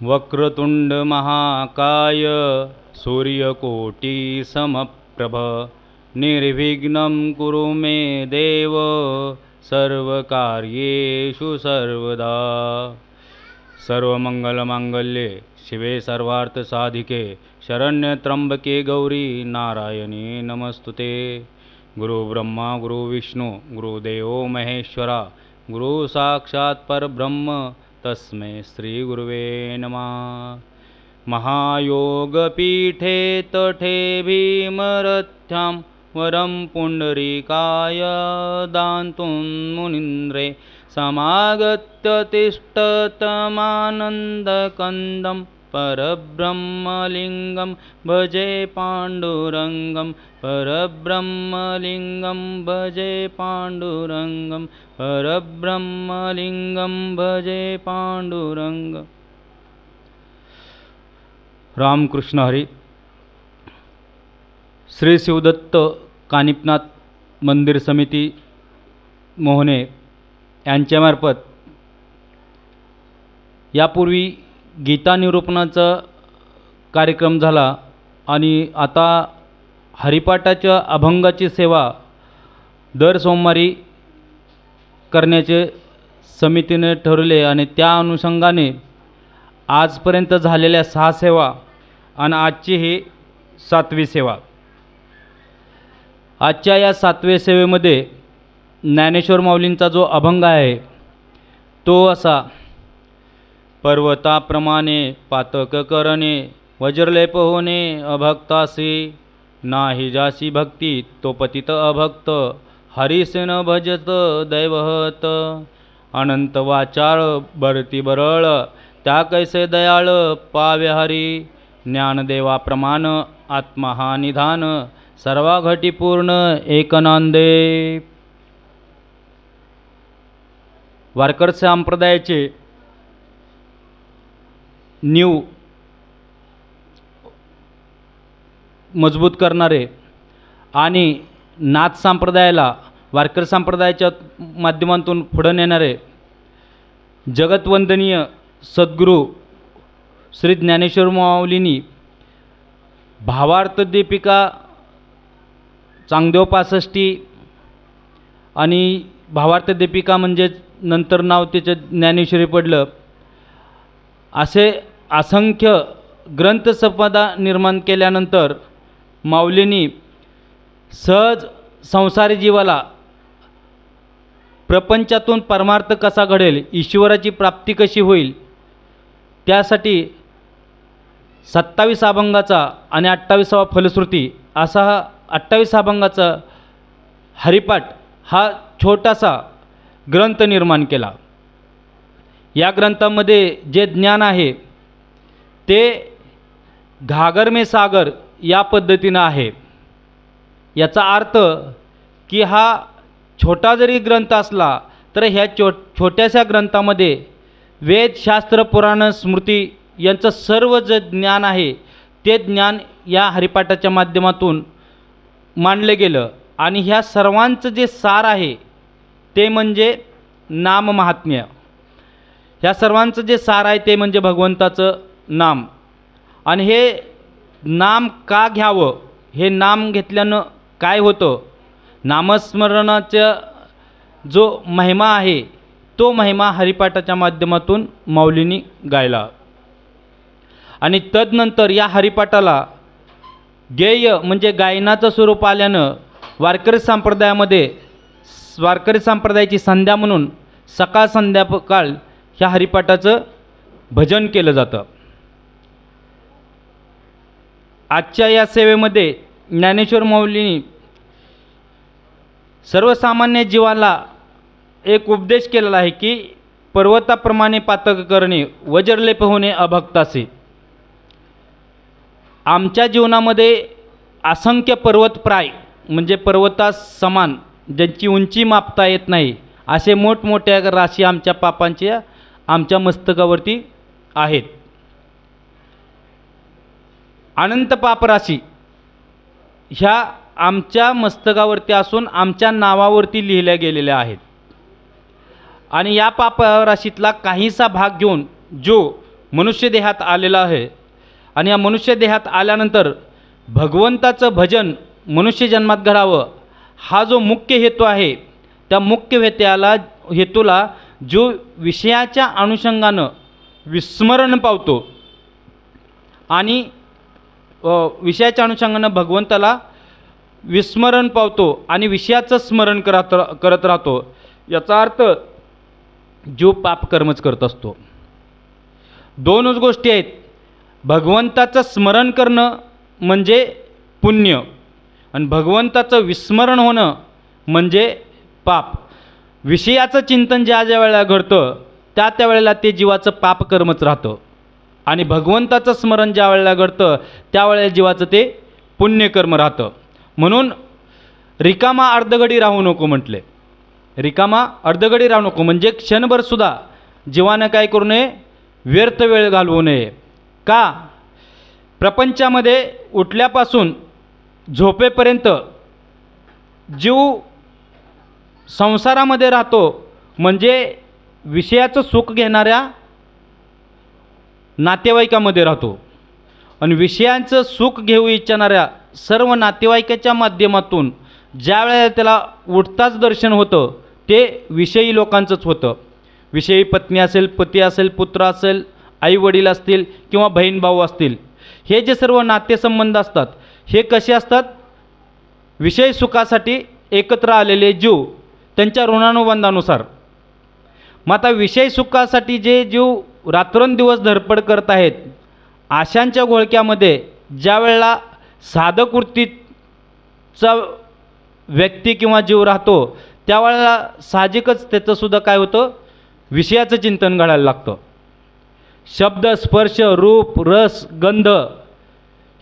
वक्रतुंड महाकाय सूर्यकोटि समप्रभ निर्विघ्नं कुरु मे देव सर्वकार्येषु सर्वदा। सर्वमंगलमांगल्ये शिवे सर्वार्थसाधिके शरण्ये त्र्यंबके गौरी नारायणी नमस्तुते। गुरुब्रह्मा गुरुविष्णु गुरुदेवो महेश्वरा गुरु साक्षात् परब्रह्म तस्मै श्री गुरुवे नमः। महायोगपीठे तटे भीमरथ्यां वरं पुंडरीकाय दान्तुं मुनीन्द्रे समागत्य तिष्ठतमानन्दकन्दं परब्रह्मलिङ्गं भजे पाण्डुरङ्गं परब्रह्मलिङ्गं भजे पाण्डुरङ्गं परब्रह्मलिङ्गं भजे पाण्डुरङ्गं। रामकृष्ण हरी। श्री शिवदत्त कानिपनाथ मंदिर समिती मोहने यांच्यामार्फत यापूर्वी गीता निरूपणाचा कार्यक्रम झाला आणि आता हरिपाठाच्या अभंगाची सेवा दर सोमवारी करण्याचे समितीने ठरवले आणि त्या अनुषंगाने आजपर्यंत झालेल्या 6 सेवा आणि आजची ही 7वी सेवा। आजच्या या 7व्या सेवेमध्ये ज्ञानेश्वर माऊलींचा जो अभंग आहे तो असा: पर्वताप्रमाणे पातक करणे वज्रलेप होणे अभक्तासी नाही जासी भक्ती तो पतित अभक्त हरिसेन भजत दैवहत अनंत वाचाळ बरती बरळ त्या कैसे दयाळ पावे हरी ज्ञानदेवाप्रमाण आत्मा हा निधान सर्वा घटी पूर्ण एकनांदे। वारकर संप्रदायाचे नीव मजबूत करणारे आणि नाथ संप्रदायाला वारकर संप्रदायाच्या माध्यमातून पुढे नेणारे जगतवंदनीय सद्गुरू श्री ज्ञानेश्वर माऊलींनी भावार्थ दीपिका चांगदेव 65 आणि भावार्थ दीपिका म्हणजे नंतर नाव त्याचे ज्ञानेश्वरी पडलं असे असंख्य ग्रंथसंपदा निर्माण केल्यानंतर माऊलींनी सहज संसारी जीवाला प्रपंचातून परमार्थ कसा घडेल ईश्वराची प्राप्ती कशी होईल त्यासाठी 27 अभंगाचा आणि 28वा फलश्रुती असा हा 28 अभंगाचा हरिपाठ हा छोटासा ग्रंथ निर्माण केला। या ग्रंथामध्ये जे ज्ञान आहे ते घागर में सागर या पद्धतीने आहे। याचा अर्थ की हा छोटा जरी ग्रंथ असला तर ह्या छोट्याशा ग्रंथामध्ये वेद शास्त्र पुराण स्मृती यांचं सर्व जे ज्ञान आहे ते ज्ञान या हरिपाठाच्या माध्यमातून मांडले गेलं आणि ह्या सर्वांचं जे सार आहे ते म्हणजे नाम महात्म्य। ह्या सर्वांचं जे सार आहे ते म्हणजे भगवंताचं नाम आणि हे नाम का घ्यावं हे नाम घेतल्यानं काय होतं नामस्मरणाचा जो महिमा आहे तो महिमा हरिपाठाच्या माध्यमातून माऊलींनी गायला आणि तदनंतर या हरिपाठाला गेय म्हणजे गायनाचं स्वरूप आल्यानं वारकरी संप्रदायाची संध्या म्हणून सकाळ संध्याकाळ ह्या हरिपाठाचं भजन केलं जातं। आजच्या या सेवेमध्ये ज्ञानेश्वर माऊलींनी सर्वसामान्य जीवाला एक उपदेश केलेला आहे की पर्वताप्रमाणे पातक करणे वज्रलेप होणे अभक्तासी। आमच्या जीवनामध्ये असंख्य पर्वतप्राय म्हणजे पर्वतास समान ज्यांची उंची मापता येत नाही असे मोठमोठ्या राशी आमच्या पापांच्या आमच्या मस्तकावरती आहेत। अनंत पापराशी ह्या आमच्या मस्तकावरती असून आमच्या नावावरती लिहिल्या गेलेल्या आहेत आणि या पापराशीतला काहीसा भाग घेऊन जो मनुष्य देहात आलेला आहे आणि या मनुष्य देहात आल्यानंतर भगवंताचं भजन मनुष्य जन्मात घडावं हा जो मुख्य हेतू आहे, त्या मुख्य हेतूला जो विषयाच्या अनुषंगानं विस्मरण पावतो आणि विषयाच्या अनुषंगानं भगवंताला विस्मरण पावतो आणि विषयाचं स्मरण करत राहतो, याचा अर्थ जो पापकर्मच करत असतो. दोनच गोष्टी आहेत. भगवंताचं स्मरण करणं म्हणजे पुण्य आणि भगवंताचं विस्मरण होणं म्हणजे पाप. विषयाचं चिंतन ज्या वेळेला घडतं त्या वेळेला ते जीवाचं पापकर्मच राहतं आणि भगवंताचं स्मरण ज्या वेळेला घडतं त्यावेळेला जीवाचं ते पुण्यकर्म राहतं. म्हणून रिकामा अर्धघडी राहू नको म्हटले. रिकामा अर्धघडी राहू नको म्हणजे क्षणभरसुद्धा जीवानं काय करू नये, व्यर्थ वेळ घालवू नये. का? प्रपंचामध्ये उठल्यापासून झोपेपर्यंत जीव संसारामध्ये राहतो म्हणजे विषयाचं सुख घेणाऱ्या नातेवाईकामध्ये राहतो आणि विषयांचं सुख घेऊ इच्छिणाऱ्या सर्व नातेवाईकाच्या माध्यमातून ज्या वेळेला त्याला उठताच दर्शन होतं ते विषयी लोकांचंच होतं. विषयी पत्नी असेल, पती असेल, पुत्र असेल, आई वडील असतील किंवा बहीण भाऊ असतील, हे जे सर्व नातेसंबंध असतात हे कसे असतात? विषय सुखासाठी एकत्र आलेले जीव त्यांच्या ऋणानुबंधानुसार. मग आता विषय सुखासाठी जे जीव रात्रंदिवस धडपड करत आहेत आशांच्या घोळक्यामध्ये ज्या वेळेला साधक वृत्तीचा व्यक्ती किंवा जीव राहतो त्यावेळेला साहजिकच त्याचंसुद्धा काय होतं, विषयाचं चिंतन घडायला लागतं. शब्द, स्पर्श, रूप, रस, गंध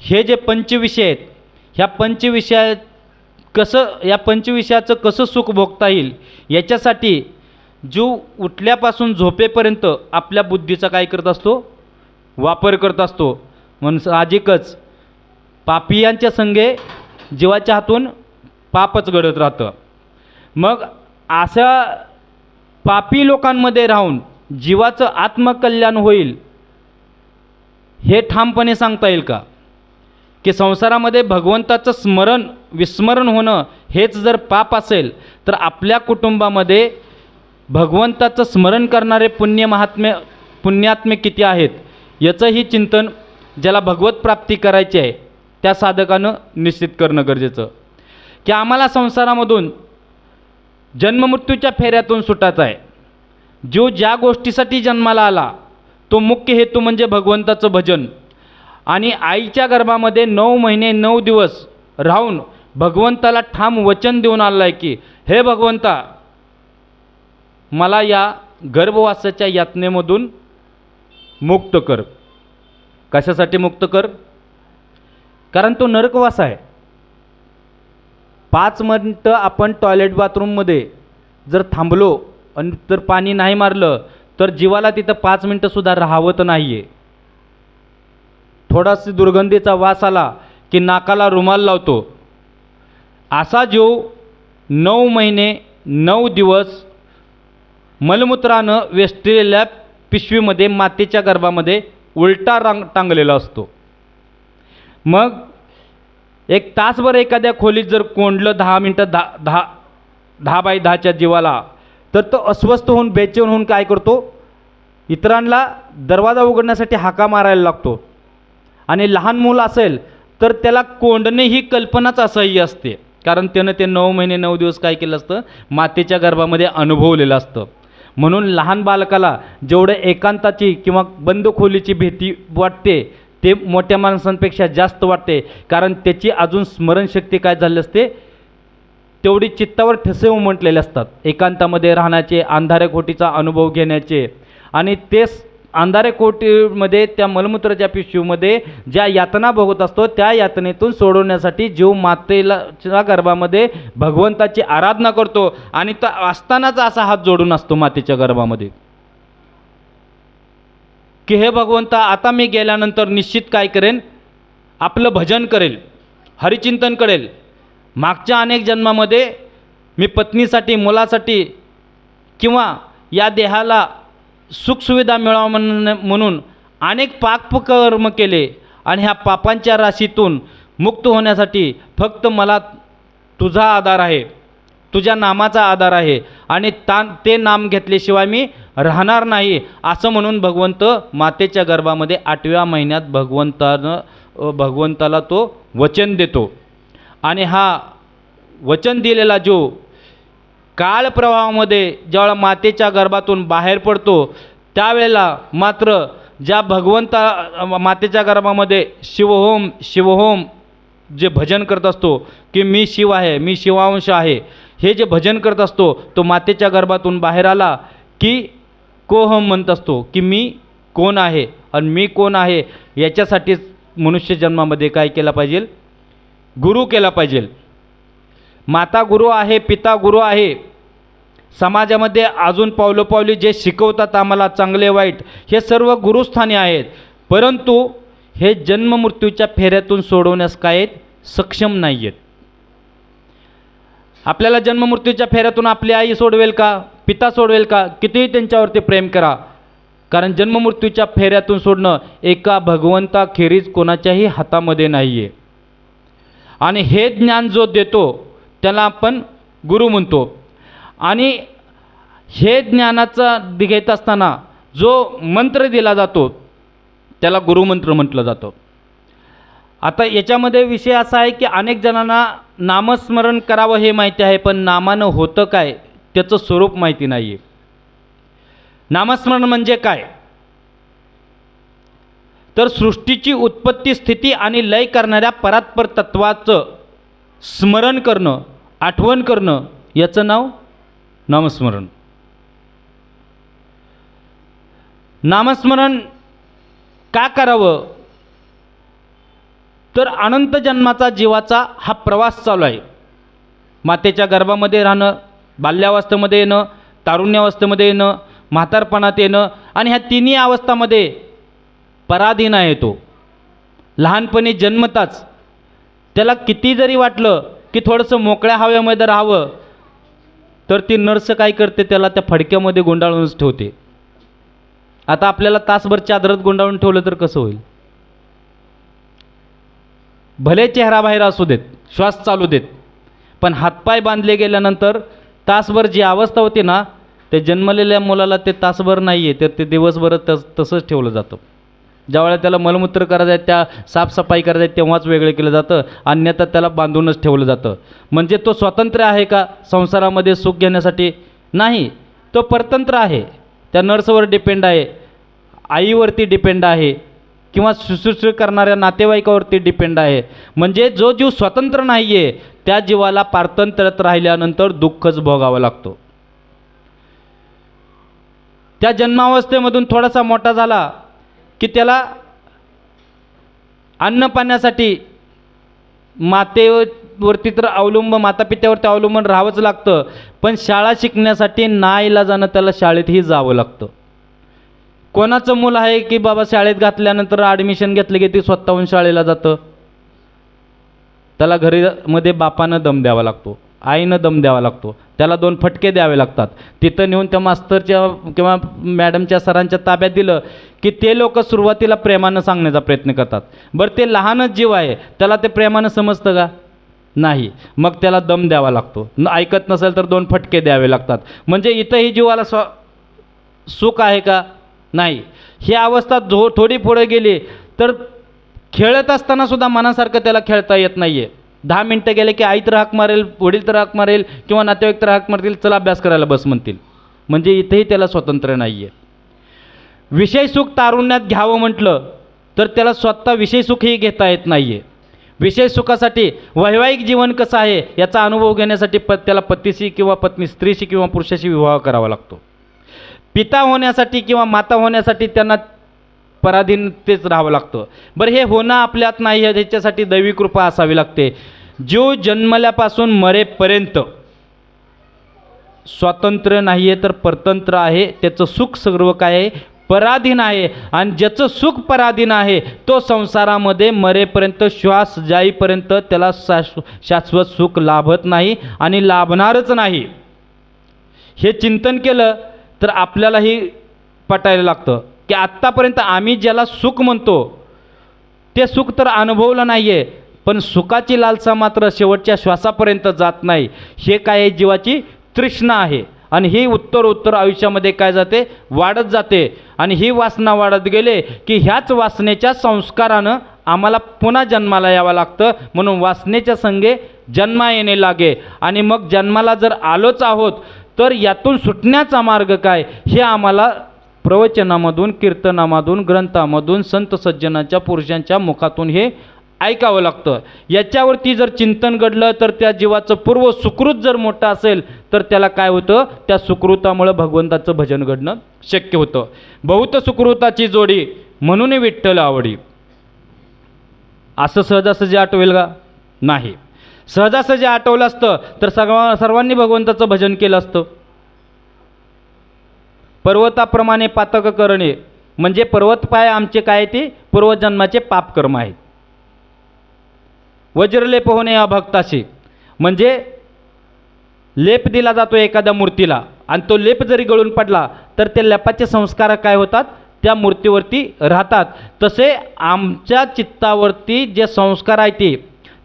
हे जे पंचविषय आहेत, ह्या पंचविषयाचं कसं सुख भोगता येईल याच्यासाठी जीव उठल्यापासून झोपेपर्यंत आपल्या बुद्धीचा काय करत असतो, वापर करत असतो. म्हणून साहजिकच पापियांच्या संगे जीवाच्या हातून पापच घडत राहतं. मग अशा पापी लोकांमध्ये राहून जीवाचं आत्मकल्याण होईल हे ठामपणे सांगता येईल का? की संसारामध्ये भगवंताचं विस्मरण होणं हेच जर पाप असेल तर आपल्या कुटुंबामध्ये भगवंताचं स्मरण करणारे पुण्यात्मे किती आहेत याचंही चिंतन ज्याला भगवत प्राप्ती करायची आहे त्या साधकानं निश्चित करणं गरजेचं. की आम्हाला संसारामधून जन्ममृत्यूच्या फेऱ्यातून सुटायचं आहे. जो ज्या गोष्टीसाठी जन्माला आला तो मुख्य हेतू म्हणजे भगवंताचं भजन आणि आईच्या गर्भामध्ये 9 महिने 9 दिवस राहून भगवंताला ठाम वचन देऊन आला आहे की हे भगवंता, मला या गर्भवासाच्या यातनेमधून मुक्त कर. कशासाठी मुक्त कर? कारण तो नरकवास आहे. 5 मिनटं आपण टॉयलेट बाथरूममध्ये जर थांबलो आणि तर पाणी नाही मारलं तर जीवाला तिथं 5 मिनटंसुद्धा राहावत नाही आहे. थोडासा दुर्गंधीचा वास आला की नाकाला रुमाल लावतो. असा जीव 9 महिने 9 दिवस मलमूत्रानं वेष्टलेल्या पिशवीमध्ये मातेच्या गर्भामध्ये उलटा टांगलेला असतो. मग एक तासभर एखाद्या खोलीत जर कोंडलं 10 मिनटं 10 बाय 10च्या जीवाला तर तो अस्वस्थ होऊन बेचैन होऊन काय करतो, इतरांना दरवाजा उघडण्यासाठी हाका मारायला लागतो. आणि लहान मूल असेल तर त्याला कोंडणे ही कल्पनाच असह्य असते कारण त्यानं ते 9 महिने 9 दिवस काय केलं असतं, मातेच्या गर्भामध्ये अनुभवलेलं असतं. म्हणून लहान बालकाला जेवढं एकांताची किंवा बंद खोलीची भीती वाटते ते मोठ्या माणसांपेक्षा जास्त वाटते कारण त्याची अजून स्मरणशक्ती काय झाली असते, तेवढी चित्तावर ठसे उमटलेले असतात. एकांतामध्ये राहण्याचे, अंधाऱ्या खोटीचा अनुभव घेण्याचे आणि तेच अंधाऱ्या खोटीमध्ये त्या मलमूत्राच्या पिशवीमध्ये ज्या यातना भोगत असतो त्या यातनेतून सोडवण्यासाठी जीव मातेच्या गर्भामध्ये भगवंताची आराधना करतो आणि तो असतानाच असा हात जोडून असतो मातेच्या गर्भामध्ये की हे भगवंता, आता मी गेल्यानंतर निश्चित काय करेन, आपलं भजन करेल, हरिचिंतन करेल. मागच्या अनेक जन्मामध्ये मी पत्नीसाठी, मुलासाठी किंवा या देहाला सुखसुविधा मिळावं म्हणून अनेक पापकर्म केले आणि ह्या पापांच्या राशीतून मुक्त होण्यासाठी फक्त मला तुझा आधार आहे, तुझ्या नामाचा आधार आहे आणि ते नाम घेतल्याशिवाय मी राहणार नाही, असं म्हणून भगवंत मातेच्या गर्भामध्ये 8व्या महिन्यात भगवंताला तो वचन देतो. आणि हा वचन दिलेला जो काळप्रवाहामध्ये ज्यावेळेला मातेच्या गर्भातून बाहेर पडतो, त्यावेळेला मात्र ज्या मातेच्या गर्भामध्ये शिवहोम शिवहोम जे भजन करत असतो की मी शिव आहे, मी शिवांश आहे, हे जे भजन करत असतो, तो मातेच्या गर्भातून बाहेर आला की कोहम म्हणत असतो की मी कोण आहे आणि मी कोण आहे याच्यासाठीच मनुष्य जन्मामध्ये काय केला पाहिजे, गुरु केला पाहिजे. माता गुरु आहे, पिता गुरु आहे. समाजामध्ये अजून पावलोपावली जे शिकवतात आम्हाला चांगले वाईट, हे सर्व गुरुस्थानी आहेत. परंतु हे जन्ममृत्यूच्या फेऱ्यातून सोडवण्यास काय आहेत, सक्षम नाही आहेत. आपल्याला जन्ममृत्यूच्या फेऱ्यातून आपली आई सोडवेल का, पिता सोडवेल का, कितीही त्यांच्यावरती प्रेम करा, कारण जन्ममृत्यूच्या फेऱ्यातून सोडणं एका भगवंताखेरीज कोणाच्याही हातामध्ये नाही आहे. आणि हे ज्ञान जो देतो त्याला आपण गुरु म्हणतो. आणि हे ज्ञानाचा घेत असताना जो मंत्र दिला जातो त्याला गुरुमंत्र म्हटलं जातं. आता याच्यामध्ये विषय असा आहे की अनेक जणांना नामस्मरण करावं हे माहिती आहे, पण नामानं होतं काय त्याचं स्वरूप माहिती नाही आहे. नामस्मरण म्हणजे काय, तर सृष्टीची उत्पत्ती स्थिती आणि लय करणाऱ्या परात्पर तत्वाचं स्मरण करणं, आठवण करणं, याचं नाव नामस्मरण. नामस्मरण का करावं, तर अनंत जन्माचा जीवाचा हा प्रवास चालू आहे. मातेच्या गर्भामध्ये राहणं, बाल्यावस्थेमध्ये येणं, तारुण्यावस्थेमध्ये येणं, म्हातारपणात येणं, आणि ह्या तिन्ही अवस्थामध्ये पराधीन आहे तो. लहानपणी जन्मताच त्याला किती जरी वाटलं की थोडंसं मोकळ्या हवेमध्ये राहावं, तर ती नर्स काय करते, त्याला त्या फडक्यामध्ये गुंडाळूनच ठेवते. आता आपल्याला तासभर चादरात गुंडाळून ठेवलं तर कसं होईल. भले चेहरा बाहेर असू देत, श्वास चालू देत, पण हातपाय बांधले गेल्यानंतर तासभर जी अवस्था होती ना, ते जन्मलेल्या मुलाला ते तासभर नाही आहे, तर ते दिवसभर तसंच ठेवलं जातं. ज्यावेळेला त्याला मलमूत्र करायचं आहे, त्या साफसफाई करायचं आहे, तेव्हाच वेगळं केलं जातं, अन्यथा त्याला बांधूनच ठेवलं जातं. म्हणजे तो स्वतंत्र आहे का संसारामध्ये सुख घेण्यासाठी? नाही, तो परतंत्र आहे. त्या नर्सवर डिपेंड आहे, आईवरती डिपेंड आहे, किंवा शुश्रूषा करणाऱ्या नातेवाईकावरती डिपेंड आहे. म्हणजे जो जीव स्वतंत्र नाही आहे त्या जीवाला पारतंत्र्यात राहिल्यानंतर दुःखच भोगावं लागतो. त्या जन्मावस्थेमधून थोडासा मोठा झाला की त्याला अन्न पाण्यासाठी मातेवरती तर मातापित्यावरती अवलंबून राहावंच लागतं, पण शाळा शिकण्यासाठी नाईलाजानं त्याला शाळेतही जावं लागतं. कोणाचं मूल आहे की बाबा शाळेत घातल्यानंतर ॲडमिशन घेतलं की ते स्वतःहून शाळेला जातं? त्याला घरीमध्ये बापानं दम द्यावा लागतो, आईनं दम द्यावा लागतो, त्याला 2 फटके द्यावे लागतात. तिथं नेऊन त्या मास्तरच्या किंवा मॅडमच्या सरांच्या ताब्यात दिलं की ते लोक सुरुवातीला प्रेमानं सांगण्याचा प्रयत्न करतात. बरं, ते लहानच जीव आहे, त्याला ते प्रेमानं समजतं का? नाही. मग त्याला दम द्यावा लागतो, ऐकत नसेल तर 2 फटके द्यावे लागतात. म्हणजे इथंही जीवाला सुख आहे का? नाही. ही अवस्था थोडी पुढे गेली तर खेळत असताना सुद्धा मनासारखं त्याला खेळता येत नाही आहे. 10 मिनटं गेले की आई तर हाक मारेल, वडील तर हाक मारेल, किंवा नातेवाईक तर हाक मारतील, चला अभ्यास करायला बस म्हणतील. म्हणजे इथेही त्याला स्वातंत्र्य नाही आहे. विषय सुख तारुण्यात घ्यावं म्हटलं तर त्याला स्वतः विषय सुखही घेता येत नाही आहे. विषय सुखासाठी वैवाहिक जीवन कसं आहे याचा अनुभव घेण्यासाठी त्याला पतीशी किंवा पत्नी, स्त्रीशी किंवा पुरुषाशी विवाह करावा लागतो. पिता होण्यासाठी किंवा माता होण्यासाठी त्यांना पराधीनतेच राहावं लागतं. बरं, हे होणं आपल्यात नाही आहे, त्याच्यासाठी दैवी कृपा असावी लागते. जो जन्मल्यापासून मरेपर्यंत स्वातंत्र्य नाही आहे तर परतंत्र आहे. त्याचं सुख सर्व काय आहे? पराधीन आहे. आणि ज्याचं सुख पराधीन आहे तो संसारामध्ये मरेपर्यंत, श्वास जाईपर्यंत त्याला शाश्वत सुख लाभत नाही आणि लाभणारच नाही. हे चिंतन केलं तर आपल्यालाही पटायला लागतं. की आत्तापर्यंत आम्ही ज्याला सुख म्हणतो ते सुख तर अनुभवलं नाही आहे, पण सुखाची लालसा मात्र शेवटच्या श्वासापर्यंत जात नाही. हे काय आहे, जीवाची तृष्णा आहे. आणि ही उत्तर आयुष्यामध्ये काय जाते, वाढत जाते. आणि ही वासना वाढत गेले की ह्याच वासनेच्या संस्कारानं आम्हाला पुन्हा जन्माला यावं लागतं. म्हणून वासनेच्या संगे जन्मा येणे लागे. आणि मग जन्माला जर आलोच आहोत तर यातून सुटण्याचा मार्ग काय, हे आम्हाला प्रवचनामधून, कीर्तनामधून, ग्रंथामधून, संत सज्जनाच्या पुरुषांच्या मुखातून हे ऐकावं लागतं. याच्यावरती जर चिंतन घडलं तर त्या जीवाचं पूर्व सुकृत जर मोठं असेल तर त्याला काय होतं, त्या सुकृतामुळं भगवंताचं भजन घडणं शक्य होतं. बहुत सुकृताची जोडी म्हणून विठ्ठल आवडी. असं सहजासहजी आठवेल का? नाही. सहजासहजी आठवलं असतं तर सर्वांनी भगवंताचं भजन केलं असतं. पर्वताप्रमाणे पातक करणे म्हणजे पर्वत पाय आमचे काय, ते पूर्वजन्माचे पापकर्म आहेत. वज्रलेप होणे अभक्ताशी म्हणजे लेप दिला जातो एखाद्या मूर्तीला आणि तो लेप जरी गळून पडला तर त्या लेपाचे संस्कार काय होतात, त्या मूर्तीवरती राहतात. तसे आमच्या चित्तावरती जे संस्कार आहेत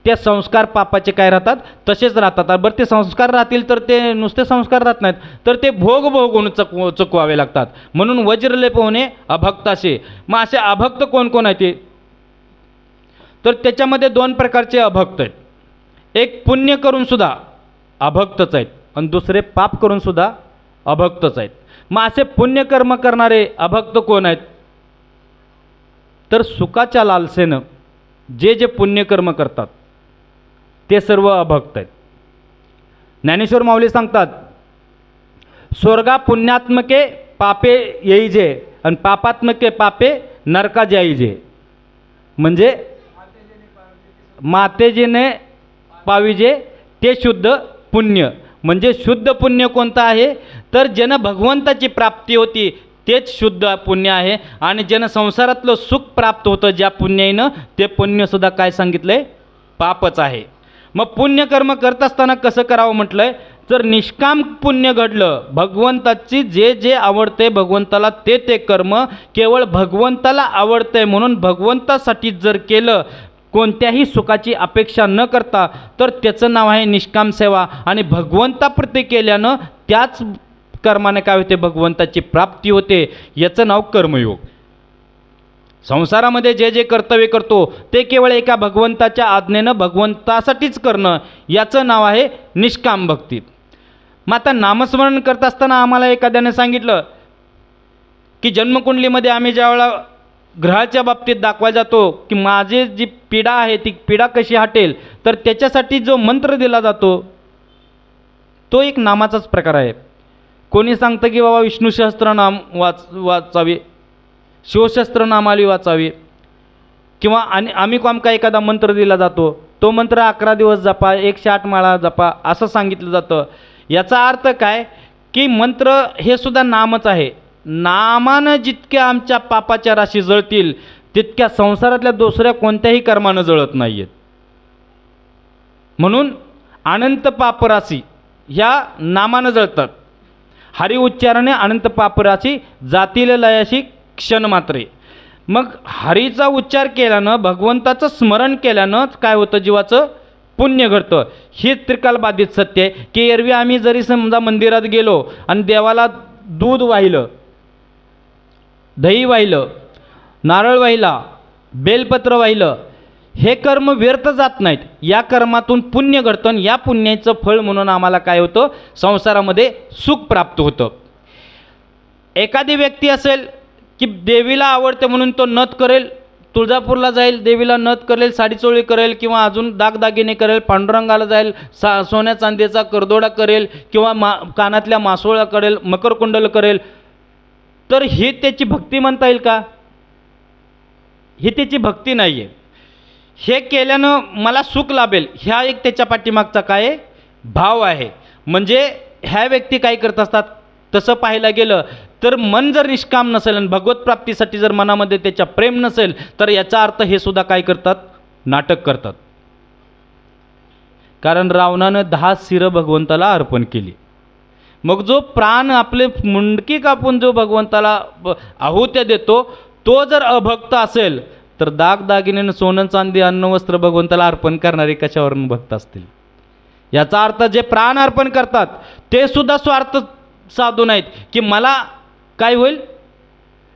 ते संस्कार पापाचे काय राहतात, तसेच राहतात. बरं, ते संस्कार राहतील तर ते नुसते संस्कार राहत नाहीत, तर ते भोगून चुकवावे लागतात. म्हणून वज्रलेप होणे अभक्ताशी. मग असे अभक्त कोण कोण आहेत ते, तर त्याच्यामध्ये दोन प्रकारचे अभक्त आहेत. एक पुण्य करून सुद्धा अभक्तच आहेत आणि दुसरे पाप करून सुद्धा अभक्तच आहेत. मग असे पुण्यकर्म करणारे अभक्त कोण आहेत, तर सुखाच्या लालसेनं जे जे पुण्यकर्म करतात ते सर्व अभक्त आहेत. ज्ञानेश्वर माऊली सांगतात, स्वर्गा पुण्यात्मके पापे येईजे आणि पापात्मके पापे नरका जाईजे. म्हणजे मातेजीने पाविजे ते शुद्ध पुण्य. म्हणजे शुद्ध पुण्य कोणतं आहे, तर ज्यानं भगवंताची प्राप्ती होती तेच शुद्ध पुण्य आहे. आणि ज्यानं संसारातलं सुख प्राप्त होतं ज्या पुण्यानं, ते पुण्यसुद्धा काय सांगितलं आहे, पापच आहे. मग पुण्यकर्म करत असताना कसं करावं म्हटलंय, तर निष्काम पुण्य घडलं, भगवंताची जे जे आवडते भगवंताला ते ते कर्म केवळ भगवंताला आवडतंय म्हणून भगवंतासाठी जर केलं, कोणत्याही सुखाची अपेक्षा न करता, तर त्याचं नाव आहे निष्काम सेवा. आणि भगवंताप्रती केल्यानं त्याच कर्माने काय होते, भगवंताची प्राप्ती होते. याचं नाव कर्मयोग. संसारामध्ये जे जे कर्तव्य करतो ते केवळ एका भगवंताच्या आज्ञेनं भगवंतासाठीच करणं, याचं नाव आहे निष्काम भक्ती. मग आता नामस्मरण करत असताना आम्हाला एखाद्याने सांगितलं की जन्मकुंडलीमध्ये आम्ही ज्यावेळेला ग्रहाच्या बाबतीत दाखवायला जातो की माझी जी पीडा आहे ती पीडा कशी हटेल, तर त्याच्यासाठी जो मंत्र दिला जातो तो एक नामाचाच प्रकार आहे. कोणी सांगतं की बाबा विष्णू सहस्त्रनाम वाचावे, शिवशस्त्रनामावली वाचावी, किंवा आम्ही का एखादा मंत्र दिला जातो, तो मंत्र 11 दिवस जपा, 108 माळा जपा, असं सांगितलं जातं. याचा अर्थ काय की मंत्र हे सुद्धा नामच आहे. नामानं जितक्या आमच्या पापाच्या राशी जळतील तितक्या संसारातल्या दुसऱ्या कोणत्याही कर्मानं जळत नाही आहेत. म्हणून अनंत पापराशी ह्या नामानं जळतात. हरि उच्चारणे अनंत पापराशी जातील लयाशी क्षण मात्रे. मग हरीचा उच्चार केल्यानं, भगवंताचं स्मरण केल्यानं काय होतं, जीवाचं पुण्य घडतं. हे त्रिकालबाधित सत्य आहे की एरवी आम्ही जरी समजा मंदिरात गेलो आणि देवाला दूध वाहिलं, दही वाहिलं, नारळ वाहिला, बेलपत्र वाहिलं, हे कर्म व्यर्थ जात नाहीत. या कर्मातून पुण्य घडतं आणि या पुण्याचं फळ म्हणून आम्हाला काय होतं, संसारामध्ये सुख प्राप्त होतं. एखादी व्यक्ती असेल की देवीला आवडते म्हणून तो नथ करेल, तुळजापूरला जाईल, देवीला नथ करेल, साडीचोळी करेल, किंवा अजून दागदागिने करेल, पांडुरंगाला जाईल, सोन्या चांदीचा करदोडा करेल, किंवा कानातल्या मासोळा करेल, मकरकुंडल करेल, तर ही त्याची भक्ती म्हणता येईल का? ही त्याची भक्ती नाही आहे. हे केल्यानं मला सुख लाभेल, ह्या एक त्याच्या पाठीमागचा काय भाव आहे. म्हणजे ह्या व्यक्ती काय करत असतात, तसं पाहायला गेलं तर मन जर निष्काम नसेल आणि भगवत प्राप्तीसाठी जर मनामध्ये त्याच्या प्रेम नसेल, तर याचा अर्थ हे सुद्धा काय करतात, नाटक करतात. कारण रावणानं 10 शिरं भगवंताला अर्पण केली. मग जो प्राण आपले मुंडकी कापून जो भगवंताला आहुत्या देतो तो जर अभक्त असेल तर दागदागिने सोनं चांदी अन्न वस्त्र भगवंताला अर्पण करणारे कशावरून भक्त असतील? याचा अर्थ जे प्राण अर्पण करतात ते सुद्धा स्वार्थ साधून आहेत की मला काय होईल,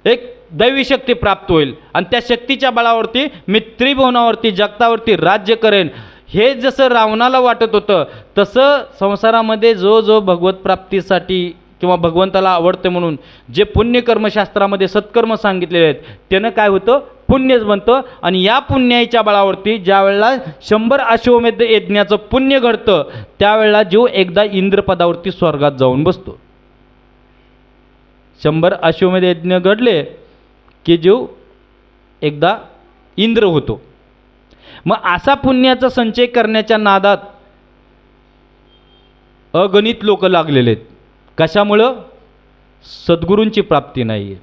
एक दैवी शक्ती प्राप्त होईल आणि त्या शक्तीच्या बळावरती मी त्रिभुवनावरती जगतावरती राज्य करेन. हे जसं रावणाला वाटत होतं तसं संसारामध्ये जो भगवत प्राप्तीसाठी किंवा भगवंताला आवडते म्हणून जे पुण्यकर्मशास्त्रामध्ये सत्कर्म सांगितलेले आहेत त्यानं काय होतं, पुण्यच बनतं. आणि या पुण्याच्या बळावरती ज्या वेळेला 100 अश्वमेध यज्ञाचं पुण्य घडतं त्यावेळेला जीव एकदा इंद्रपदावरती स्वर्गात जाऊन बसतो. 100 अश्वमेध यज्ञ घडले की जीव एकदा इंद्र होतो. मग असा पुण्याचा संचय करण्याच्या नादात अगणित लोक लागलेले आहेत. कशामुळं? सद्गुरूंची प्राप्ती नाही आहे.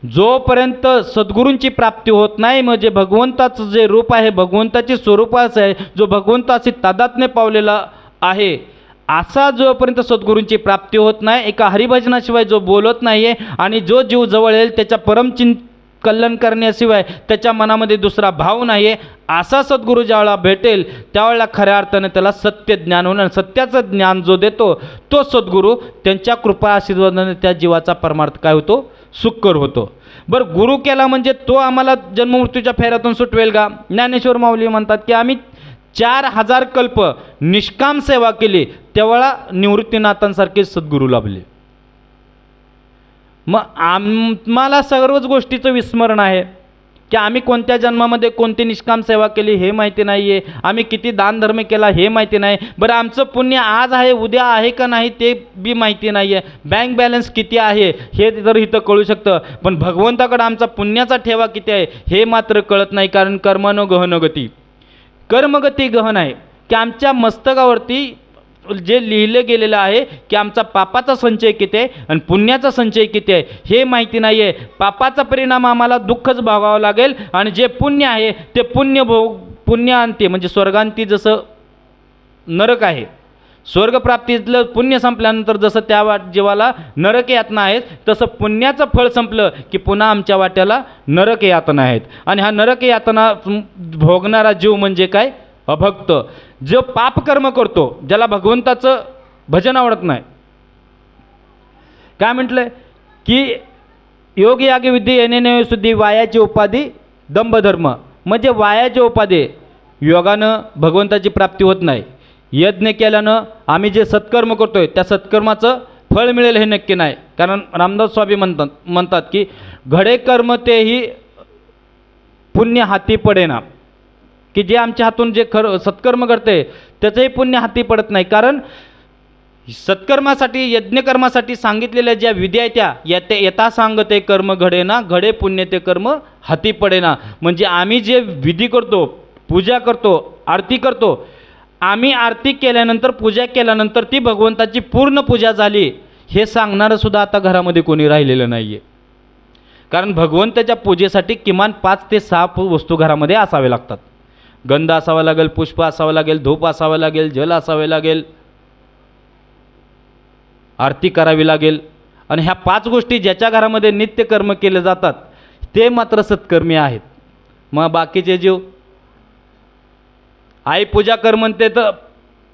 जोपर्यंत सद्गुरूंची प्राप्ती होत नाही म्हणजे भगवंताचं जे रूप आहे, भगवंताचे स्वरूपाच आहे, जो भगवंताशी तादात्म्य पावलेला आहे, असा जोपर्यंत सद्गुरूंची प्राप्ती होत नाही, एका हरिभजनाशिवाय जो बोलत नाही आहे आणि जो जीव जवळ येईल त्याच्या कल्याण करण्याशिवाय त्याच्या मनामध्ये दुसरा भाव नाही आहे, असा सद्गुरू ज्यावेळेला भेटेल त्यावेळेला खऱ्या अर्थाने त्याला सत्य ज्ञान होणार. सत्याचं ज्ञान जो देतो तो सद्गुरू त्यांच्या कृपा आशीर्वादाने त्या जीवाचा परमार्थ काय होतो, सुकर होतो. बरं, गुरु केला म्हणजे तो आम्हाला जन्ममृत्यूच्या फेऱ्यातून सुटवेल का? ज्ञानेश्वर माऊली म्हणतात की आम्ही 4000 कल्प निष्काम सेवा केली तेव्हा निवृत्तीनाथांसारखे सद्गुरू लाभले. मग आम्हाला सर्वच गोष्टीचं विस्मरण आहे की आम्ही कोणत्या जन्मामध्ये कोणती निष्काम सेवा केली हे माहिती नाही आहे, आम्ही किती दानधर्म केला हे माहिती नाही. बरं, आमचं पुण्य आज आहे उद्या आहे का नाही ते बी माहिती नाही आहे. बँक बॅलन्स किती आहे हे तर इथं कळू शकतं, पण भगवंताकडं आमचा पुण्याचा ठेवा किती आहे हे मात्र कळत नाही. कारण कर्मनो गहन गती, कर्मगती गहन आहे की आमच्या मस्तकावरती जे लिहिलं गेलेलं आहे की आमचा पापाचा संचय किती आहे आणि पुण्याचा संचय किती आहे हे माहिती नाही आहे. पापाचा परिणाम आम्हाला दुःखच भोगावं लागेल आणि जे पुण्य आहे ते पुण्याअंती म्हणजे स्वर्गांती जसं नरक आहे, स्वर्गप्राप्तीतलं पुण्य संपल्यानंतर जसं त्या जीवाला नरक यातना आहेत तसं पुण्याचं फळ संपलं की पुन्हा आमच्या वाट्याला नरक यातना आहेत. आणि हा नरक यातना भोगणारा जीव म्हणजे काय? अभक्त. जो पापकर्म करतो, ज्याला भगवंताचं भजन आवडत नाही. काय म्हटलंय की योग याग विद्ये येणे शुद्धी वायाची उपाधी दंभधर्म, म्हणजे वायाची उपाधी योगानं भगवंताची प्राप्ती होत नाही. यज्ञ केल्यानं आम्ही जे सत्कर्म करतोय त्या सत्कर्माचं फळ मिळेल हे नक्की नाही. कारण रामदास स्वामी म्हणतात की घडे कर्म तेही पुण्य हाती पडेना, की जे आमच्या हातून जे सत्कर्म घडते त्याचंही पुण्य हाती पडत नाही. कारण सत्कर्मासाठी यज्ञकर्मासाठी सांगितलेल्या ज्या विधी आहेत त्या यथा सांगते कर्म घडेना, घडे पुण्य ते कर्म हाती पडेना. म्हणजे आम्ही जे विधी करतो, पूजा करतो, आरती करतो, आम्ही आरती केल्यानंतर पूजा केल्यानंतर ती भगवंताची पूर्ण पूजा झाली हे सांगणारं सुद्धा आता घरामध्ये कोणी राहिलेलं नाही आहे. कारण भगवंताच्या पूजेसाठी किमान 5 ते 6 वस्तू घरामध्ये असावे लागतात. गंध असावा लागेल, पुष्प असावं लागेल, धूप असावं लागेल, जल असावे लागेल, आरती करावी लागेल. आणि ह्या 5 गोष्टी ज्याच्या घरामध्ये नित्यकर्म केले जातात ते मात्र सत्कर्मी आहेत. मग बाकीचे जीव आई पूजा कर म्हणते तर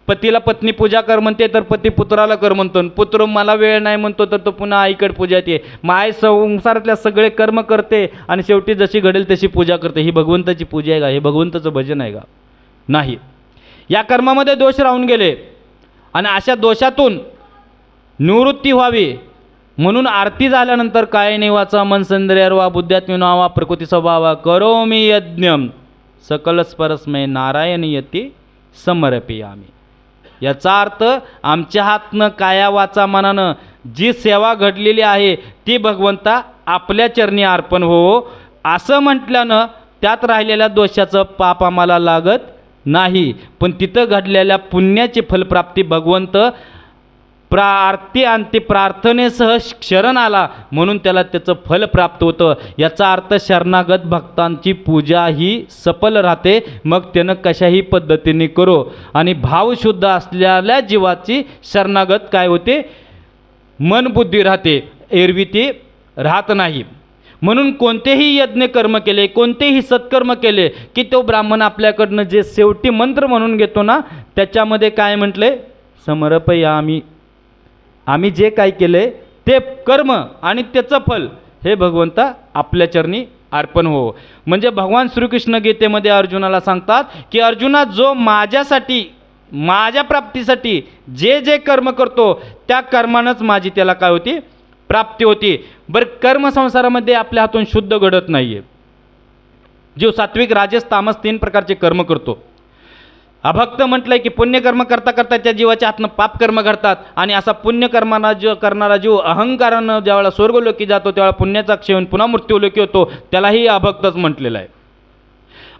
पतीला पत्नी पूजा कर म्हणते तर पती पुत्राला कर म्हणतो, पुत्र मला वेळ नाही म्हणतो तर तो पुन्हा आईकडे पूजा येते. मग आई संसारातल्या सगळे कर्म करते आणि शेवटी जशी घडेल तशी पूजा करते. ही भगवंताची पूजा आहे का? हे भगवंताचं भजन आहे का? नाही. या कर्मामध्ये दोष राहून गेले आणि अशा दोषातून निवृत्ती व्हावी म्हणून आरती झाल्यानंतर काय नेवाचा मन संद्र्यावा बुद्ध्यात्मी नावा प्रकृती स्वभावा करोमी यज्ञम सकल स्परस्मय नारायण यती समर्पयामी. याचा अर्थ आमच्या हातनं काया वाचा मनानं जी सेवा घडलेली आहे ती भगवंता आपल्या चरणी अर्पण हो असं म्हटल्यानं त्यात राहिलेल्या दोषाचं पाप आम्हाला लागत नाही. पण तिथं घडलेल्या पुण्याची फलप्राप्ती भगवंत आरती आणि ते प्रार्थनेसह शरण आला म्हणून त्याला त्याचं फल प्राप्त होतं. याचा अर्थ शरणागत भक्तांची पूजा ही सफल राहते, मग त्यानं कशाही पद्धतीने करो. आणि भावशुद्ध असलेल्या जीवाची शरणागत काय होते, मनबुद्धी राहते, एरवी ती राहत नाही. म्हणून कोणतेही यज्ञ कर्म केले, कोणतेही सत्कर्म केले की तो ब्राह्मण आपल्याकडनं जे शेवटी मंत्र म्हणून घेतो ना, त्याच्यामध्ये काय म्हटले, समर्पयामी. आम्ही जे काय केले ते कर्म आणि त्याचं फल हे भगवंता आपल्या चरणी अर्पण हो. म्हणजे भगवान श्रीकृष्ण गीतेमध्ये अर्जुनाला सांगतात की अर्जुना, जो माझ्यासाठी माझ्या प्राप्तीसाठी जे जे कर्म करतो त्या कर्मानंच माझी त्याला काय होती, प्राप्ती होती. बरं, कर्म संसारामध्ये आपल्या हातून शुद्ध घडत नाही आहे. जीव सात्विक राजस तामस 3 प्रकारचे कर्म करतो. अभक्त म्हटलंय की पुण्यकर्म करता करता त्या जीवाच्या हातनं पापकर्म घडतात. आणि असा पुण्यकर्माला जो करणारा जीव अहंकारानं ज्यावेळेला स्वर्गलोकी जातो त्यावेळेला पुण्याचा क्षय होऊन पुन्हा मृत्यूलोकी होतो, त्यालाही अभक्तच म्हटलेलं आहे.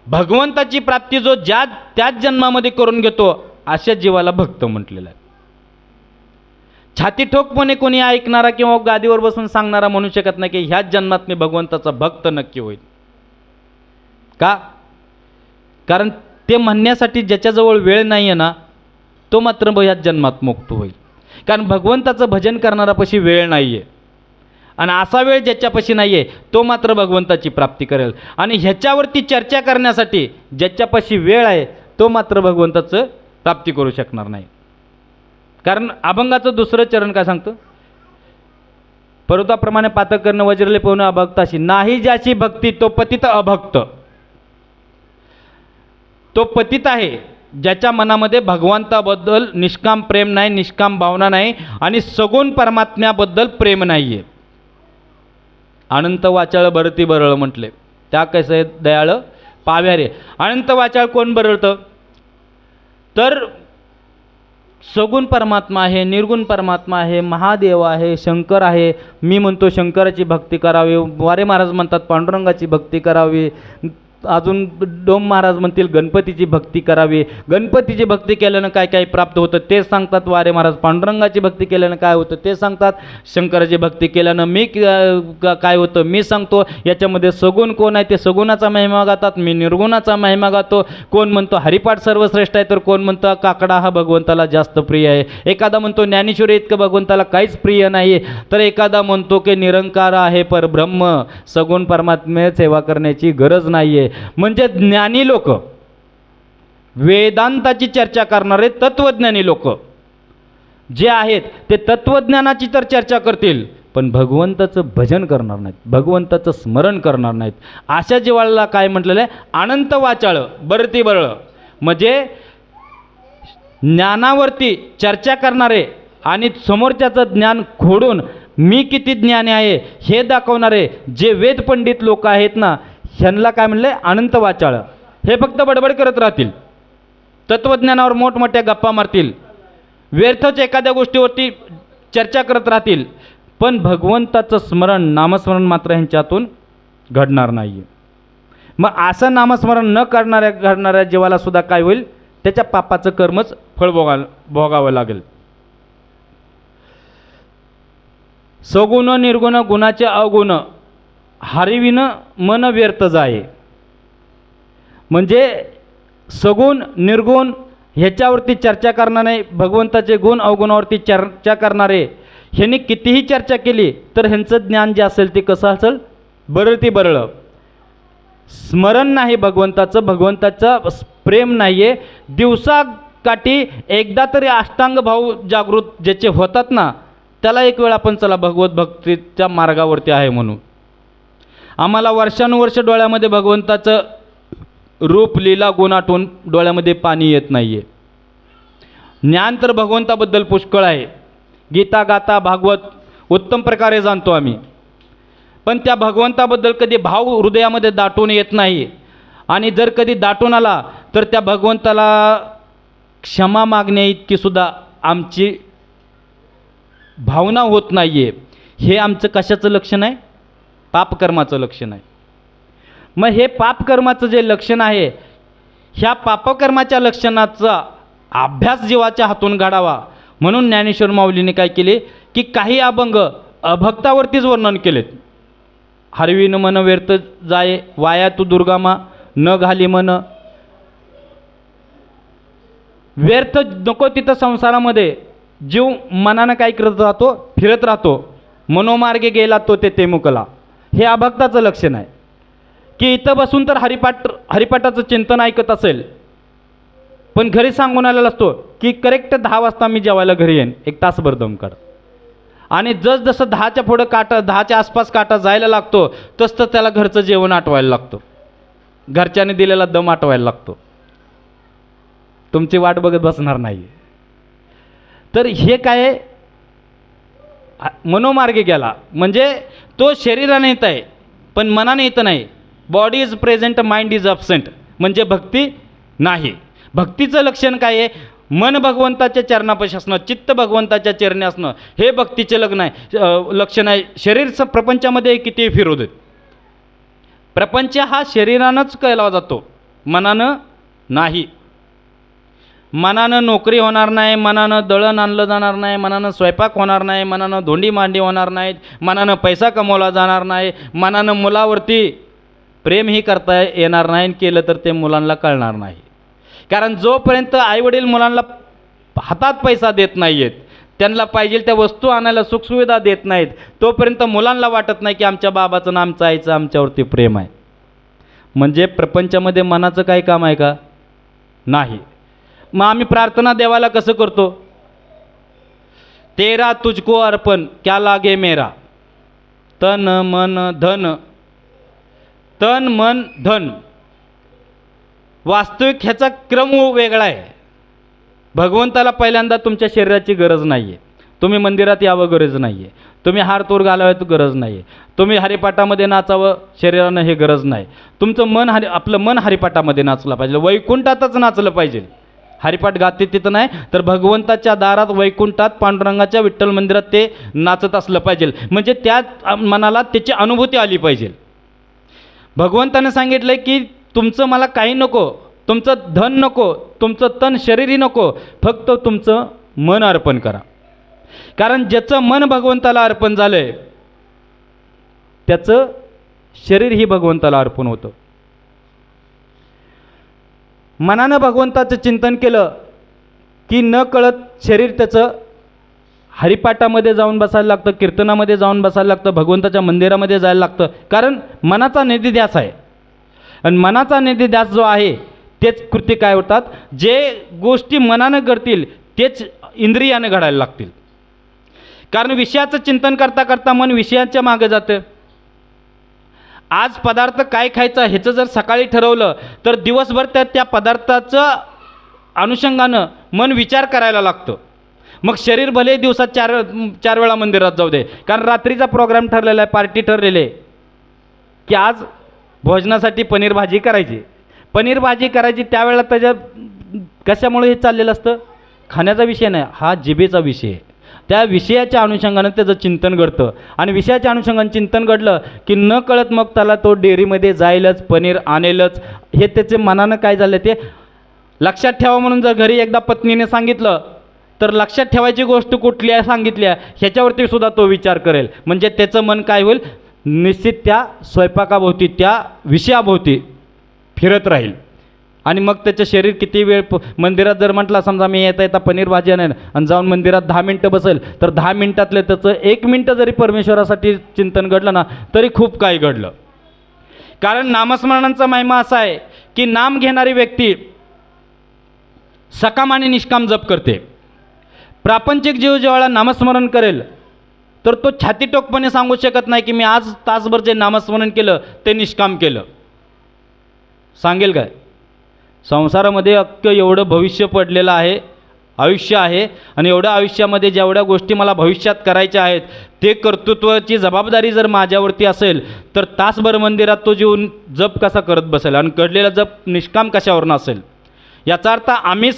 भगवंताची प्राप्ती जो त्याच जन्मामध्ये करून घेतो अशा जीवाला भक्त म्हटलेलं आहे. छाती ठोकपणे कोणी ऐकणारा किंवा गादीवर बसून सांगणारा म्हणू शकत नाही की ह्याच जन्मात मी भगवंताचा भक्त नक्की होईल. का? कारण ते म्हणण्यासाठी ज्याच्याजवळ वेळ नाही आहे ना, तो मात्र ह्याच जन्मात मुक्त होईल. कारण भगवंताचं भजन करणारापाशी वेळ नाही आहे, आणि असा वेळ ज्याच्यापाशी नाही आहे तो मात्र भगवंताची प्राप्ती करेल. आणि ह्याच्यावरती चर्चा करण्यासाठी ज्याच्यापाशी वेळ आहे तो मात्र भगवंताचं प्राप्ती करू शकणार नाही. कारण अभंगाचं दुसरं चरण काय सांगतं, पर्वताप्रमाणे पातक करणं वज्रले पोहणं अभक्ताशी, नाही ज्याची भक्ती तो पतित अभक्त. तो पतित आहे ज्याच्या मनामध्ये भगवंताबद्दल निष्काम प्रेम नाही, निष्काम भावना नाही, आणि सगुण परमात्म्याबद्दल प्रेम नाही आहे. अनंत वाचाळ बरती बरळ म्हटले, त्या कसं आहे दयाळ पाव्यारे. अनंत वाचाळ कोण बरळतं, तर सगुण परमात्मा आहे, निर्गुण परमात्मा आहे, महादेव आहे, शंकर आहे. मी म्हणतो शंकराची भक्ती करावी, वारे महाराज म्हणतात पांडुरंगाची भक्ती करावी, अजून डोम महाराज म्हणतील गणपतीची भक्ती करावी. गणपतीची भक्ती केल्यानं काय काय प्राप्त होतं ते सांगतात वारे महाराज. पांडुरंगाची भक्ती केल्यानं काय होतं ते सांगतात. शंकराची भक्ती केल्यानं मी काय होतं मी सांगतो. याच्यामध्ये सगुण कोण आहे ते सगुणाचा महिमा गातात, मी निर्गुणाचा महिमा गातो. कोण म्हणतो हरिपाठ सर्वश्रेष्ठ आहे, तर कोण म्हणतं काकडा हा भगवंताला जास्त प्रिय आहे. एखादा म्हणतो ज्ञानेश्वरी इतकं भगवंताला काहीच प्रिय नाही, तर एखादा म्हणतो की निरंकार आहे परब्रह्म, सगुण परमात्मे सेवा करण्याची गरज नाही आहे. म्हणजे ज्ञानी लोक, वेदांताची चर्चा करणारे तत्वज्ञानी लोक जे आहेत ते तत्वज्ञानाची तर चर्चा करतील, पण भगवंताचं भजन करणार नाहीत, भगवंताचं स्मरण करणार नाहीत. अशा जीवाला काय म्हटलेलं आहे, अनंत वाचाळ बरती बरळ. म्हणजे ज्ञानावरती चर्चा करणारे आणि समोरच्याचं ज्ञान खोडून मी किती ज्ञानी आहे हे दाखवणारे जे वेद पंडित लोक आहेत ना, ह्यांना काय म्हणले अनंत वाचाळ. हे फक्त बडबड करत राहतील, तत्वज्ञानावर मोठमोठ्या गप्पा मारतील, व्यर्थच एखाद्या गोष्टीवरती चर्चा करत राहतील, पण भगवंताचं स्मरण नामस्मरण मात्र ह्यांच्यातून घडणार नाही. मग असं नामस्मरण न घडणाऱ्या जीवाला सुद्धा काय होईल, त्याच्या पापाचं कर्मच फळ भोगावं लागेल. सगुण निर्गुण गुणाचे अवगुण हरविन मन व्यर्थ जाये. म्हणजे सगुण निर्गुण ह्याच्यावरती चर्चा करणारे, भगवंताचे गुण अवगुणावरती चर्चा करणारे, ह्यांनी कितीही चर्चा केली तर ह्यांचं ज्ञान जे असेल ते कसं असेल, बरळती बरळ. स्मरण नाही भगवंताचं, भगवंताचं प्रेम नाही आहे. दिवसाकाठी एकदा तरी अष्टांग भाव जागृत ज्याचे होतात ना, त्याला एक वेळ आपण चला भगवत भक्तीच्या मार्गावरती आहे म्हणून. आम्हाला वर्षानुवर्ष डोळ्यामध्ये भगवंताचं रूप लीला गुण आठवून डोळ्यामध्ये पाणी येत नाही आहे. ज्ञान तर भगवंताबद्दल पुष्कळ आहे, गीता गाता भागवत उत्तम प्रकारे जाणतो आम्ही, पण त्या भगवंताबद्दल कधी भाव हृदयामध्ये दाटून येत नाही. आणि जर कधी दाटून आला तर त्या भगवंताला क्षमा मागण्या इतकी सुद्धा आमची भावना होत नाही आहे. हे आमचं कशाचं लक्षण आहे, पापकर्माचं लक्षण आहे. मग हे पापकर्माचं जे लक्षण आहे, ह्या पापकर्माच्या लक्षणाचा अभ्यास जीवाच्या हातून घडावा म्हणून ज्ञानेश्वर माऊलीने काय केले की काही अभंग अभक्तावरतीच वर्णन केलेत. हरवीन मन व्यर्थ जाये, वाया तू दुर्गामा न घाली मन. व्यर्थ नको तिथं संसारामध्ये जीव मनानं काय करत राहतो, फिरत राहतो. मनोमार्गे गेला तो ते मुकला. हे अभक्ताचं लक्षण आहे की इथं बसून तर हरिपाठाचं चिंतन ऐकत असेल, पण घरी सांगून आलेला असतो की करेक्ट 10 वाजता मी जेवायला घरी येईन, 1 तासभर दम काढ. आणि जसं 10च्या पुढं काटा, 10च्या आसपास काटा जायला लागतो तसं त्याला घरचं जेवण आठवायला लागतं, घरच्याने दिलेला दम आठवायला लागतो. तुमची वाट बघत बसणार नाही. तर हे काय मनोमार्गे गेला म्हणजे तो शरीराने येत आहे पण मनाने येत नाही. Body is present, mind is absent, म्हणजे भक्ती नाही. भक्तीचं लक्षण काय आहे? मन भगवंताच्या चरणापाशी असणं, चित्त भगवंताच्या चरणी असणं, हे भक्तीचे लक्षण आहे. शरीर प्रपंचामध्ये किती फिरू देत, प्रपंच हा शरीरानंच केला जातो, मनानं नाही. मनानं नोकरी होणार नाही, मनानं दळण आणलं जाणार नाही, मनानं स्वयंपाक होणार नाही, मनानं धोंडी मांडी होणार नाहीत, मनानं पैसा कमवला जाणार नाही, मनानं मुलावरती प्रेमही करता येणार नाही. केलं तर ते मुलांना कळणार नाही. कारण जोपर्यंत आईवडील मुलांना हातात पैसा देत नाही आहेत, त्यांना पाहिजे त्या वस्तू आणायला सुखसुविधा देत नाहीत, तोपर्यंत मुलांना वाटत नाही की आमच्या बाबाचं आणि आमच्या आईचं आमच्यावरती प्रेम आहे. म्हणजे प्रपंचामध्ये मनाचं काही काम आहे का? नाही. मग आम्ही प्रार्थना देवाला कसं करतो? तेरा तुझको अर्पण क्या लागे मेरा, तन मन धन, तन मन धन. वास्तविक ह्याचा क्रम वेगळा आहे. भगवंताला पहिल्यांदा तुमच्या शरीराची गरज नाही आहे, तुम्ही मंदिरात यावं गरज नाही आहे, तुम्ही हार तोर घालावं गरज नाही आहे, तुम्ही हरिपाठामध्ये नाचावं शरीरानं हे गरज नाही. तुमचं मन आपलं मन हरिपाठामध्ये नाचलं पाहिजे, वैकुंठातच नाचलं पाहिजे. हरिपाठ गाते तिथं नाही तर भगवंताच्या दारात वैकुंठात पांडुरंगाच्या विठ्ठल मंदिरात ते नाचत असलं पाहिजे. म्हणजे त्या मनाला त्याची अनुभूती आली पाहिजे. भगवंताने सांगितलं की तुमचं मला काही नको, तुमचं धन नको, तुमचं तन शरीरही नको, फक्त तुमचं मन अर्पण करा. कारण ज्याचं मन भगवंताला अर्पण झालंय त्याचं शरीर ही भगवंताला अर्पण होतं. मनानं भगवंताचं चिंतन केलं की न कळत शरीर त्याचं हरिपाठामध्ये जाऊन बसायला लागतं, कीर्तनामध्ये जाऊन बसायला लागतं, भगवंताच्या मंदिरामध्ये जायला लागतं. कारण मनाचा निधिध्यास आहे. आणि मनाचा निधिध्यास जो आहे तेच कृती काय होतात, जे गोष्टी मनानं घडतील तेच इंद्रियानं घडायला लागतील. कारण विषयाचं चिंतन करता करता मन विषयाच्या मागे जातं. आज पदार्थ काय खायचा ह्याचं जर सकाळी ठरवलं तर दिवसभर त्या पदार्थाचं अनुषंगानं मन विचार करायला लागतं. मग शरीर भले दिवसात चार वेळा मंदिरात जाऊ दे, कारण रात्रीचा प्रोग्राम ठरलेला आहे, पार्टी ठरलेली आहे की आज भोजनासाठी पनीर भाजी करायची. पनीर भाजी करायची त्यावेळेला त्याच्या कशामुळे हे चाललेलं असतं? खाण्याचा विषय नाही, हा जिभेचा विषय आहे. त्या विषयाच्या अनुषंगानं त्याचं चिंतन घडतं आणि विषयाच्या अनुषंगानं चिंतन घडलं की न कळत मग त्याला तो डेअरीमध्ये जाईलच, पनीर आणेलच. हे त्याचे मनानं काय झालं ते लक्षात ठेवा. म्हणून जर घरी एकदा पत्नीने सांगितलं तर लक्षात ठेवायची गोष्ट कुठली आहे सांगितल्या ह्याच्यावरती सुद्धा तो विचार करेल. म्हणजे त्याचं मन काय होईल, निश्चित त्या स्वयंपाकाभोवती, त्या विषयाभोवती फिरत राहील. आणि मग त्याचं शरीर किती वेळ मंदिरात जर म्हटलं, समजा मी येता पनीर भाजी आणेन आणि जाऊन मंदिरात 10 मिनटं बसेल तर 10 मिनटातले त्याचं 1 मिनटं जरी परमेश्वरासाठी चिंतन घडलं ना तरी खूप काही घडलं. कारण नामस्मरणांचा महिमा असा आहे की नाम घेणारी व्यक्ती सकाम आणि निष्काम जप करते. प्रापंचिक जीव जेव्हा नामस्मरण करेल तर तो छातीटोकपणे सांगू शकत नाही की मी आज तासभर जे नामस्मरण केलं ते निष्काम केलं. सांगेल काय? संसारामध्ये अख्खं एवढं भविष्य पडलेलं आहे, आयुष्य आहे, आणि एवढ्या आयुष्यामध्ये जेवढ्या गोष्टी मला भविष्यात करायच्या आहेत ते कर्तृत्वाची जबाबदारी जर माझ्यावरती असेल तर तासभर मंदिरात तो जीव जप कसा करत बसेल आणि घडलेला जप निष्काम कशावरून असेल? याचा अर्थ आम्ही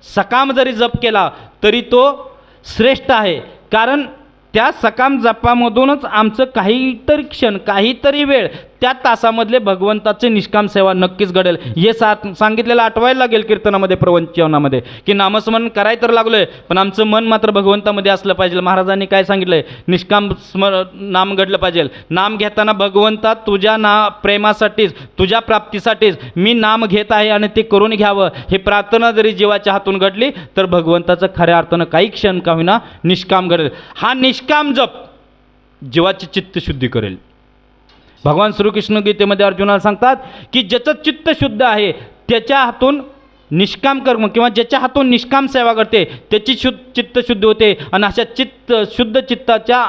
सकाम जरी जप केला तरी तो श्रेष्ठ आहे. कारण त्या सकाम जपामधूनच आमचं काहीतरी क्षण, काहीतरी वेळ त्या तासामधले भगवंताचे निष्काम सेवा नक्कीच घडेल. हे सांगितलेलं आठवायला लागेल कीर्तनामध्ये, प्रवचनामध्ये, की नामस्मरण कराय तर लागलोय पण आमचं मन मात्र भगवंतामध्ये असलं पाहिजे. महाराजांनी काय सांगितलंय? निष्काम नाम घडलं पाहिजे. नाम घेताना भगवंता तुझ्या प्रेमासाठीच, तुझ्या प्राप्तीसाठीच मी नाम घेत आहे आणि ते करून घ्यावं, हे प्रार्थना जरी जीवाच्या हातून घडली तर भगवंताचं खऱ्या अर्थानं काही क्षण का होईना निष्काम घडेल. हा निष्काम जप जीवाची चित्तशुद्धी करेल. भगवान श्रीकृष्ण गीतेमध्ये अर्जुनाला सांगतात की ज्याचं चित्त शुद्ध आहे त्याच्या हातून निष्काम कर्म किंवा ज्याच्या हातून निष्काम सेवा घडते त्याची चित्तशुद्धी होते. आणि अशा शुद्ध चित्ताच्या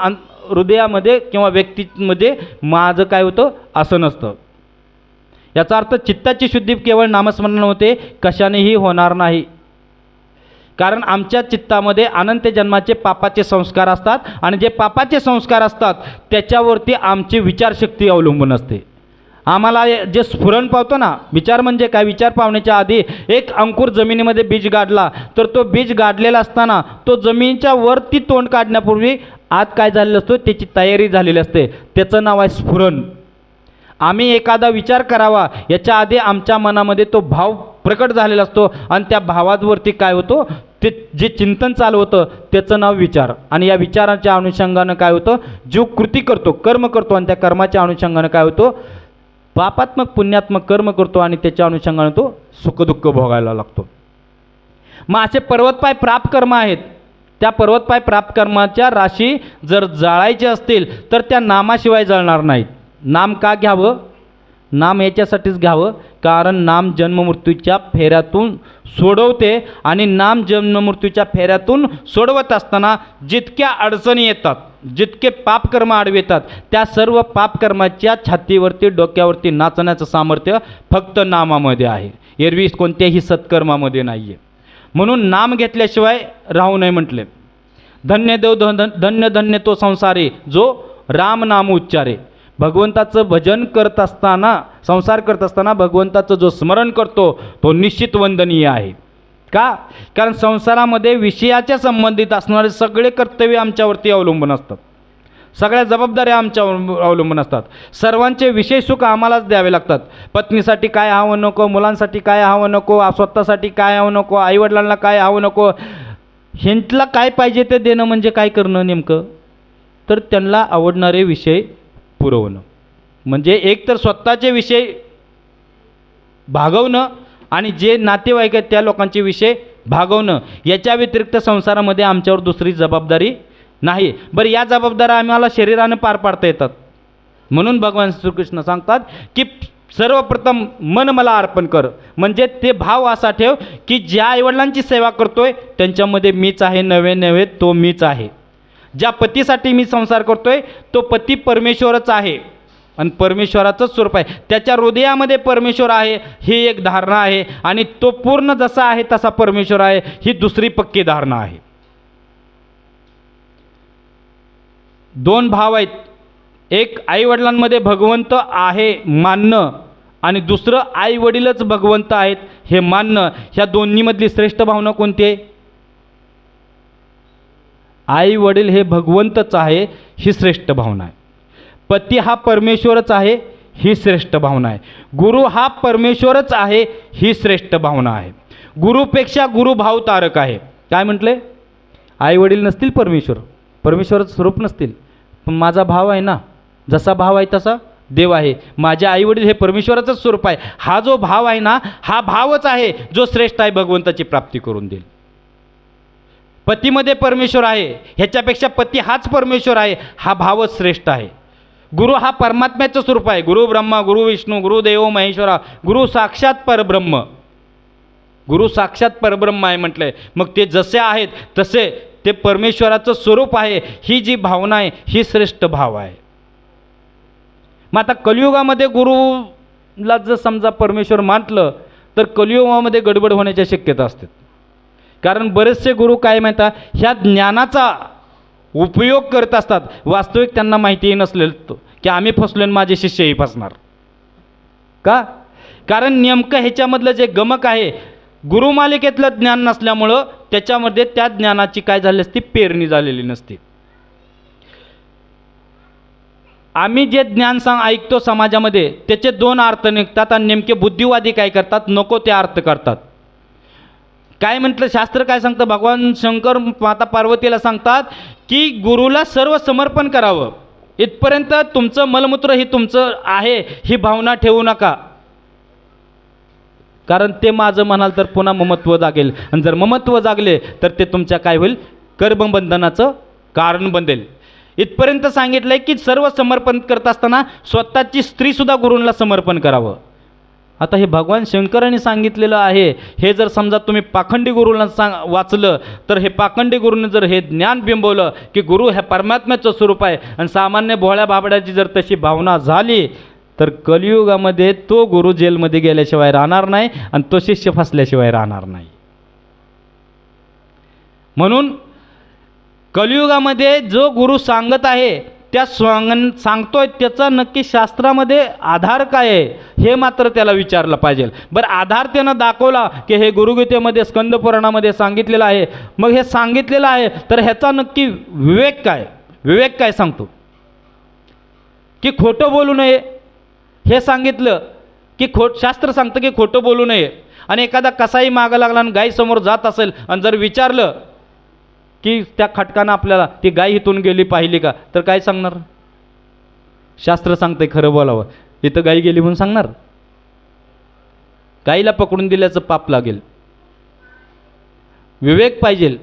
हृदयामध्ये किंवा व्यक्तीमध्ये माझं काय होतं असं नसतं. याचा अर्थ चित्ताची शुद्धी केवळ नामस्मरण होते, कशानेही होणार नाही. कारण आमच्या चित्तामध्ये अनंत जन्माचे पापाचे संस्कार असतात आणि जे पापाचे संस्कार असतात त्याच्यावरती आमची विचारशक्ती अवलंबून असते. आम्हाला जे स्फुरण पावतो ना, विचार म्हणजे काय? विचार पावण्याच्या आधी एक अंकुर जमिनीमध्ये बीज गाडला तर तो बीज गाडलेला असताना तो जमिनीच्या वरती तोंड काढण्यापूर्वी आत काय झालेलं असतो त्याची तयारी झालेली असते. त्याचं नाव आहे स्फुरण. आम्ही एखादा विचार करावा याच्या आधी आमच्या मनामध्ये तो भाव प्रकट झालेला असतो आणि त्या भावावरती काय होतं ते जे चिंतन चालू होतं त्याचं नाव विचार. आणि या विचाराच्या अनुषंगानं काय होतं? जो कृती करतो, कर्म करतो आणि त्या कर्माच्या अनुषंगानं काय होतो? पापात्मक पुण्यात्मक कर्म करतो आणि त्याच्या अनुषंगानं तो सुखदुःख भोगायला लागतो. मग असे पर्वतपाय प्राप्त कर्म आहेत. त्या पर्वतपाय प्राप्त कर्माच्या राशी जर जाळायचे असतील तर त्या नामाशिवाय जळणार नाहीत. नाम का घ्यावं? नाम याच्यासाठीच घ्यावं कारण नाम जन्ममृत्यूच्या फेऱ्यातून सोडवते. आणि नाम जन्ममृत्यूच्या फेऱ्यातून सोडवत असताना जितक्या अडचणी येतात, जितके पापकर्म आडवे येतात, त्या सर्व पापकर्माच्या छातीवरती डोक्यावरती नाचण्याचं सामर्थ्य फक्त नामामध्ये आहे, एरवी कोणत्याही सत्कर्मामध्ये नाही आहे. म्हणून नाम घेतल्याशिवाय राहू नये म्हटले. धन्य देव धन्य धन्य तो संसारी जो राम नाम उच्चारे. भगवंताचं भजन करत असताना, संसार करत असताना भगवंताचं जो स्मरण करतो तो निश्चित वंदनीय आहे. का? कारण संसारामध्ये विषयाच्या संबंधित असणारे सगळे कर्तव्य आमच्यावरती अवलंबून असतात, सगळ्या जबाबदाऱ्या आमच्यावर अवलंबून असतात. सर्वांचे विषय सुख आम्हालाच द्यावे लागतात. पत्नीसाठी काय हवं नको, मुलांसाठी काय हवं नको, स्वतःसाठी काय हवं नको, आईवडिलांना काय हवं नको, ह्यांना काय पाहिजे ते देणं म्हणजे काय करणं नेमकं? तर त्यांना आवडणारे विषय पुरवणं. म्हणजे एक तर स्वतःचे विषय भागवणं आणि जे नातेवाईक आहेत त्या लोकांचे विषय भागवणं. याच्या व्यतिरिक्त संसारामध्ये आमच्यावर दुसरी जबाबदारी नाही. बरं, या जबाबदाऱ्या आम्हाला शरीरानं पार पाडता येतात. म्हणून भगवान श्रीकृष्ण सांगतात की सर्वप्रथम मन मला अर्पण कर. म्हणजे ते भाव असा ठेव की ज्या आईवडिलांची सेवा करतोय त्यांच्यामध्ये मीच आहे, नव्हे नव्हे तो मीच आहे. ज्या पतीसाठी मी संसार करतोय तो पती परमेश्वरच आहे आणि परमेश्वराचंच स्वरूप आहे. त्याच्या हृदयामध्ये परमेश्वर आहे ही एक धारणा आहे आणि तो पूर्ण जसा आहे तसा परमेश्वर आहे ही दुसरी पक्की धारणा आहे. दोन भाव आहेत. एक आईवडिलांमध्ये भगवंत आहे मानणं आणि दुसरं आईवडीलच भगवंत आहेत हे मानणं. ह्या दोन्हीमधली श्रेष्ठ भावना कोणती आहे? आई वडील हे भगवंतच आहे ही श्रेष्ठ भावना आहे. पती हा परमेश्वरच आहे ही श्रेष्ठ भावना आहे. गुरु हा परमेश्वरच आहे ही श्रेष्ठ भावना आहे. गुरुपेक्षा गुरुभाव तारक आहे. काय म्हटले? आई वडील नसतील परमेश्वर, परमेश्वरच स्वरूप नसतील, पण माझा भाव आहे ना, जसा भाव आहे तसा देव आहे. माझे आई वडील हे परमेश्वराचंच स्वरूप आहे. हा जो भाव आहे ना, हा भावच आहे जो श्रेष्ठ आहे, भगवंताची प्राप्ती करून देईल. पतीमध्ये परमेश्वर आहे, ह्याच्यापेक्षा पती हाच परमेश्वर आहे, हा भावच श्रेष्ठ आहे. गुरु हा परमात्म्याचं स्वरूप आहे. गुरु ब्रह्मा गुरु विष्णू गुरुदेव महेश्वरा, गुरु साक्षात परब्रह्म. गुरु साक्षात परब्रह्म आहे म्हटलंय. मग ते जसे आहेत तसे ते परमेश्वराचं स्वरूप आहे. ही जी भावना आहे ही श्रेष्ठ भाव आहे. मग आता कलियुगामध्ये गुरुला जर समजा परमेश्वर मानलं तर कलियुगामध्ये गडबड होण्याच्या शक्यता असतात. कारण बरेचसे गुरु काय म्हणतात, ह्या ज्ञानाचा उपयोग करत असतात, वास्तविक त्यांना माहितीही नसलेलं की आम्ही फसलो आणि माझे शिष्यही फसणार. का? कारण नेमकं ह्याच्यामधलं जे गमक आहे गुरुमालिकेतलं ज्ञान नसल्यामुळं त्याच्यामध्ये त्या ज्ञानाची काय झाली असती, पेरणी झालेली नसते. आम्ही जे ज्ञान ऐकतो समाजामध्ये त्याचे दोन अर्थ निघतात आणि नेमके बुद्धिवादी काय करतात, नको ते अर्थ करतात. काय म्हटलं शास्त्र काय सांगतं, भगवान शंकर माता पार्वतीला सांगतात की गुरुला सर्व समर्पण करावं, इथपर्यंत तुमचं मलमूत्र हे तुमचं आहे ही भावना ठेवू नका, कारण ते माझं म्हणाल तर पुन्हा ममत्व जागेल आणि जर ममत्व जागले तर ते तुमच्या काय होईल, कर्मबंधनाचं कारण बनेल. इथपर्यंत सांगितलंय की सर्व समर्पण करत असताना स्वतःची स्त्रीसुद्धा गुरूंना समर्पण करावं. आता हे भगवान शंकरांनी सांगितलेलं आहे. हे जर समजा तुम्ही पाखंडी गुरूंना वाचलं तर हे पाखंडी गुरूंनी जर हे ज्ञान बिंबवलं की गुरु हे परमात्म्याचं स्वरूप आहे आणि सामान्य भोळ्या बाबड्याची जर तशी भावना झाली तर कलियुगामध्ये तो गुरु जेलमध्ये गेल्याशिवाय राहणार नाही आणि तो शिष्य फसल्याशिवाय राहणार नाही. म्हणून कलियुगामध्ये जो गुरु सांगत आहे त्या सांगतोय त्याचा नक्की शास्त्रामध्ये आधार काय आहे हे मात्र त्याला विचारलं पाहिजे. बरं, आधार त्यानं दाखवला की हे गुरुगीतेमध्ये स्कंद पुराणामध्ये सांगितलेलं आहे, मग हे सांगितलेलं आहे तर ह्याचा नक्की विवेक काय, विवेक काय सांगतो की खोटं बोलू नये हे सांगितलं की शास्त्र सांगतं की खोटं बोलू नये. आणि एखादा कसाही मागं लागला आणि गाई समोर जात असेल आणि जर विचारलं की त्या खटकानं आपल्याला ती गाय इथून गेली पाहिली का, तर काय सांगणार, शास्त्र सांगतंय खरं बोलावं, इथं गाय गेली म्हणून सांगणार, गाईला पकडून दिल्याचं पाप लागेल. विवेक पाहिजे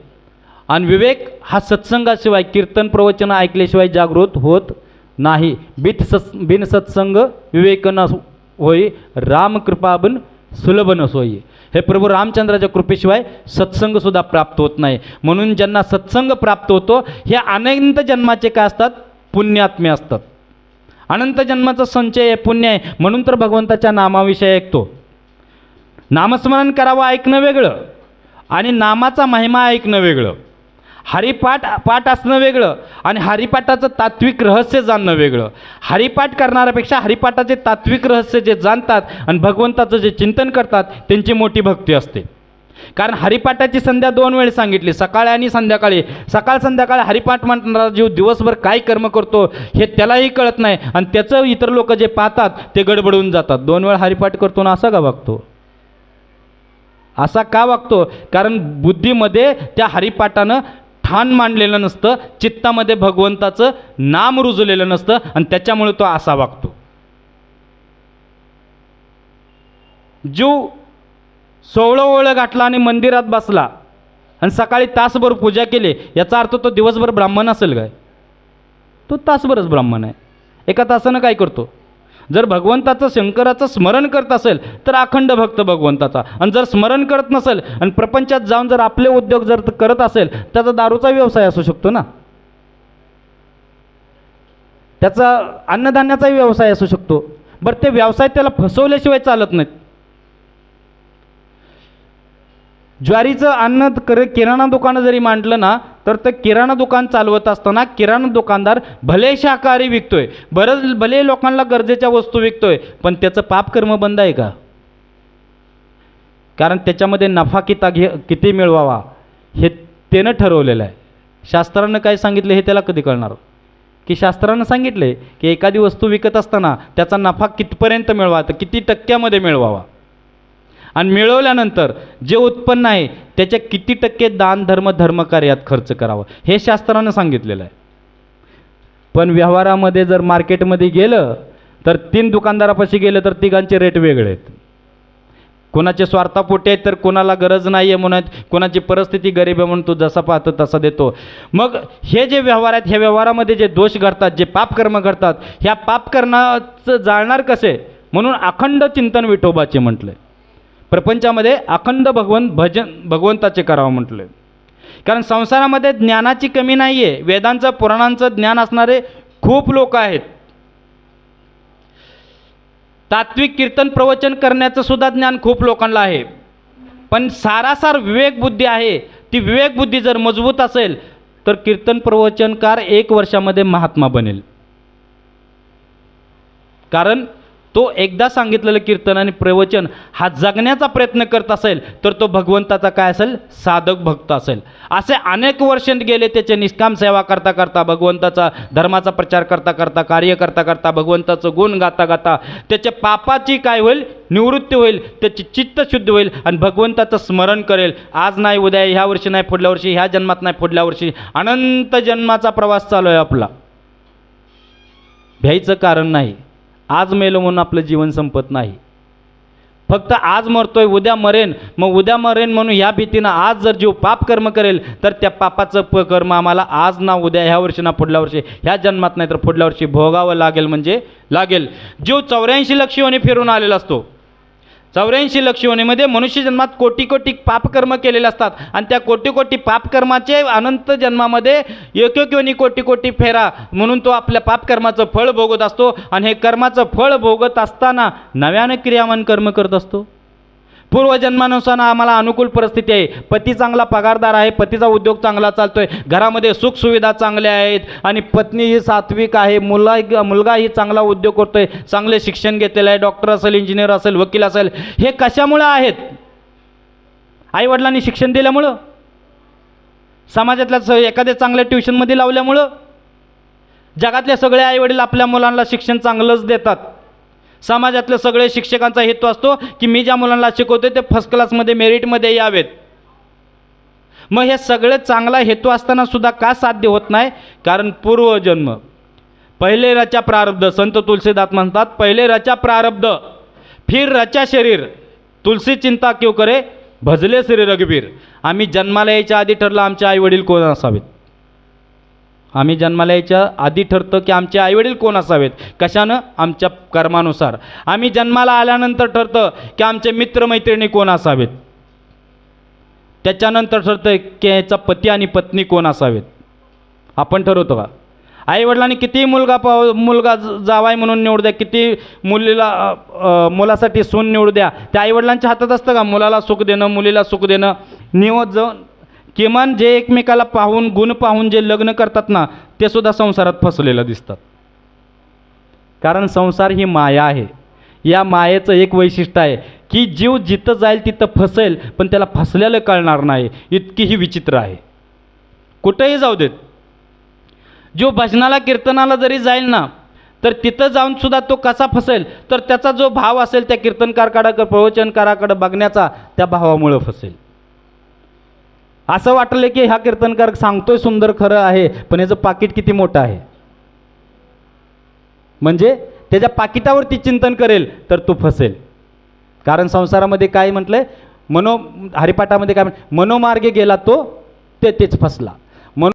आणि विवेक हा सत्संगाशिवाय कीर्तन प्रवचन ऐकल्याशिवाय जागृत होत नाही. बिन सत्संग विवेक न होई, रामकृपाबन सुलभ न सोयी. हे प्रभू रामचंद्राच्या कृपेशिवाय सत्संगसुद्धा प्राप्त होत नाही. म्हणून ज्यांना सत्संग प्राप्त होतो हे अनंत जन्माचे काय असतात, पुण्यात्मे असतात. अनंत जन्माचा संचय आहे, पुण्य आहे. म्हणून तर भगवंताच्या नामाविषयी ऐकतो. नामस्मरण करावं ऐकणं वेगळं आणि नामाचा महिमा ऐकणं वेगळं. पाठ असणं वेगळं आणि हरिपाठाचं तात्विक रहस्य जाणणं वेगळं. हरिपाठ करणाऱ्यापेक्षा हरिपाठाचे तात्विक रहस्य जे जाणतात आणि भगवंताचं जे चिंतन करतात त्यांची मोठी भक्ती असते. कारण हरिपाठाची संध्या 2 वेळ सांगितली, सकाळी आणि संध्याकाळी. सकाळ संध्याकाळी हरिपाठ म्हणणारा जीव दिवसभर काय कर्म करतो हे त्यालाही कळत नाही आणि त्याचं इतर लोक जे पाहतात ते गडबडून जातात. 2 वेळ हरिपाठ करतो ना असा का वागतो, असा का वागतो, कारण बुद्धीमध्ये त्या हरिपाठानं ठाण मांडलेलं नसतं, चित्तामध्ये भगवंताचं नाम रुजलेलं नसतं आणि त्याच्यामुळे तो असा वागतो. जीव 16 ओळं गाठला आणि मंदिरात बसला आणि सकाळी तासभर पूजा केली, याचा अर्थ तो दिवसभर ब्राह्मण असेल काय, तो तासभरच ब्राह्मण आहे. एका तासानं काय करतो, जर भगवंताचं शंकराचं स्मरण करत असेल तर अखंड भक्त भगवंताचा, आणि जर स्मरण करत नसेल आणि प्रपंचात जाऊन जर आपले उद्योग जर करत असेल त्याचा दारूचा व्यवसाय असू शकतो ना, त्याचा अन्नधान्याचाही व्यवसाय असू शकतो. बरं, ते व्यवसाय त्याला फसवल्याशिवाय चालत नाहीत. ज्वारीचं अन्न किराणा दुकानं जरी मांडलं ना तर ते किराणा दुकान चालवत असताना किराणा दुकानदार भले शाकाहारी विकतोय, भले लोकांना गरजेच्या वस्तू विकतोय, पण त्याचं पापकर्म बंद आहे का, कारण त्याच्यामध्ये नफा किती मिळवावा हे त्यानं ठरवलेलं आहे. शास्त्रानं काय सांगितलं हे त्याला कधी कळणार, की शास्त्रानं सांगितले की एखादी वस्तू विकत असताना त्याचा नफा कितपर्यंत मिळवावा, किती टक्क्यामध्ये मिळवावा आणि मिळवल्यानंतर जे उत्पन्न आहे त्याच्या किती टक्के दान धर्मकार्यात खर्च करावं हे शास्त्रानं सांगितलेलं आहे. पण व्यवहारामध्ये जर मार्केटमध्ये गेलं तर 3 दुकानदारापाशी गेलं तर तिघांचे रेट वेगळे आहेत. कोणाचे स्वार्थापोटी आहेत तर कोणाला गरज नाही आहे म्हणून, कोणाची परिस्थिती गरीब आहे म्हणून तो जसा पाहतो तसा देतो. मग हे जे व्यवहार आहेत ह्या व्यवहारामध्ये जे दोष घडतात, जे पापकर्म घडतात, ह्या पापकर्माचं जाळणार कसे, म्हणून अखंड चिंतन विठोबाचे म्हटलंय. प्रपंचामध्ये अखंड भगवंताचे करावं म्हटलं. कारण संसारामध्ये ज्ञानाची कमी नाही आहे. वेदांचं पुराणांचं ज्ञान असणारे खूप लोक आहेत. तात्विक कीर्तन प्रवचन करण्याचं सुद्धा ज्ञान खूप लोकांना आहे, पण सारासार विवेक बुद्धी आहे. ती विवेक बुद्धी जर मजबूत असेल तर कीर्तन प्रवचनकार 1 वर्षामध्ये महात्मा बनेल. कारण तो एकदा सांगितलेलं कीर्तन आणि प्रवचन हा जगण्याचा प्रयत्न करत असेल तर तो भगवंताचा काय असेल, साधक भक्त असेल. असे अनेक वर्ष गेले त्याचे निष्काम सेवा करता करता, भगवंताचा धर्माचा प्रचार करता करता, कार्य करता करता, भगवंताचं गुण गाता गाता त्याच्या पापाची काय होईल, निवृत्ती होईल, त्याची चित्त शुद्ध होईल आणि भगवंताचं स्मरण करेल. आज नाही उद्या, ह्या वर्षी नाही पुढल्या वर्षी, ह्या जन्मात नाही पुढल्या वर्षी, अनंत जन्माचा प्रवास चालू आहे आपला. भ्यायचं कारण नाही. आज मेलो म्हणून आपलं जीवन संपत नाही. फक्त आज मरतोय, उद्या मरेन, मग उद्या मरेन म्हणून ह्या भीतीनं आज जर जीव पाप कर्म करेल तर त्या पापाचं कर्म आम्हाला आज ना उद्या, ह्या वर्षी ना पुढल्या वर्षी, ह्या जन्मात नाही तर पुढल्या वर्षी भोगावं लागेल म्हणजे लागेल. जीव 84 लक्ष योनी फिरून आलेला असतो. 84 लक्ष योनीमध्ये मनुष्य जन्मात कोटी कोटी पापकर्म केलेले असतात आणि त्या कोटी कोटी पापकर्माचे अनंत जन्मामध्ये एक एक योनी कोटी कोटी फेरा म्हणून तो आपल्या पापकर्माचं फळ भोगत असतो. आणि हे कर्माचं फळ भोगत असताना नव्याने क्रियामान कर्म करत असतो. पूर्वजन्मानुसार आम्हाला अनुकूल परिस्थिती आहे. पती चांगला पगारदार आहे, पतीचा उद्योग चांगला चालतोय, घरामध्ये सुखसुविधा चांगल्या आहेत आणि पत्नी ही सात्विक आहे, मुलगाही चांगला उद्योग करतोय, चांगले शिक्षण घेतलेलं आहे, डॉक्टर असेल, इंजिनियर असेल, वकील असेल. हे कशामुळे आहेत? आईवडिलांनी शिक्षण दिल्यामुळं, समाजातल्या एखाद्या चांगल्या ट्युशनमध्ये लावल्यामुळं. जगातले सगळे आईवडील आपल्या मुलांना शिक्षण चांगलंच देतात. समाजातले सगळे शिक्षकांचा हेतू असतो की मी ज्या मुलांना शिकवतो ते फर्स्ट क्लासमध्ये मेरिटमध्ये यावेत. मग हे सगळे चांगला हेतू असताना सुद्धा का साध्य होत नाही? कारण पूर्वजन्म, पहिले रचा प्रारब्ध. संत तुलसीदास म्हणतात, पहिले रचा प्रारब्ध फिर रचा शरीर, तुलसी चिंता क्यों करे भजले श्री रघुवीर. आम्ही जन्माला यायच्या आधी ठरलं आमचे आईवडील कोण असावेत. आम्ही जन्माला यायच्या आधी ठरतं की आमचे आईवडील कोण असावेत. कशानं? आमच्या कर्मानुसार. आम्ही जन्माला आल्यानंतर ठरतं की आमचे मित्रमैत्रिणी कोण असावेत. त्याच्यानंतर ठरतं की याचा पती आणि पत्नी कोण असावेत. आपण ठरवतो का? आईवडिलांनी किती मुलगा जावाय म्हणून निवड द्या, किती मुलासाठी सून निवडू द्या, त्या आईवडिलांच्या हातात असतं का मुलाला सुख देणं, मुलीला सुख देणं? किमान जे एकमेकाला पाहून, गुण पाहून जे लग्न करतात ना, ते सुद्धा संसारात फसलेलं दिसतात. कारण संसार ही माया आहे. या मायेचं एक वैशिष्ट्य आहे की जीव जिथं जाईल तिथं फसेल, पण त्याला फसलेलं कळणार नाही. इतकी ही विचित्र आहे. कुठंही जाऊ देत, जो भजनाला कीर्तनाला जरी जाईल ना, तर तिथं जाऊन सुद्धा तो कसा फसेल, तर त्याचा जो भाव असेल त्या कीर्तनकाराकडं, प्रवचनकाराकडं बघण्याचा, त्या भावामुळं फसेल. असं वाटलं की हा कीर्तनकार सांगतोय सुंदर, खरं आहे, पण याचं पाकिट किती मोठं आहे. म्हणजे त्याच्या पाकिटावरती चिंतन करेल तर तो फसेल. कारण संसारामध्ये काय म्हटलंय, हरिपाठामध्ये काय मनोमार्गे गेला तो तेच फसला.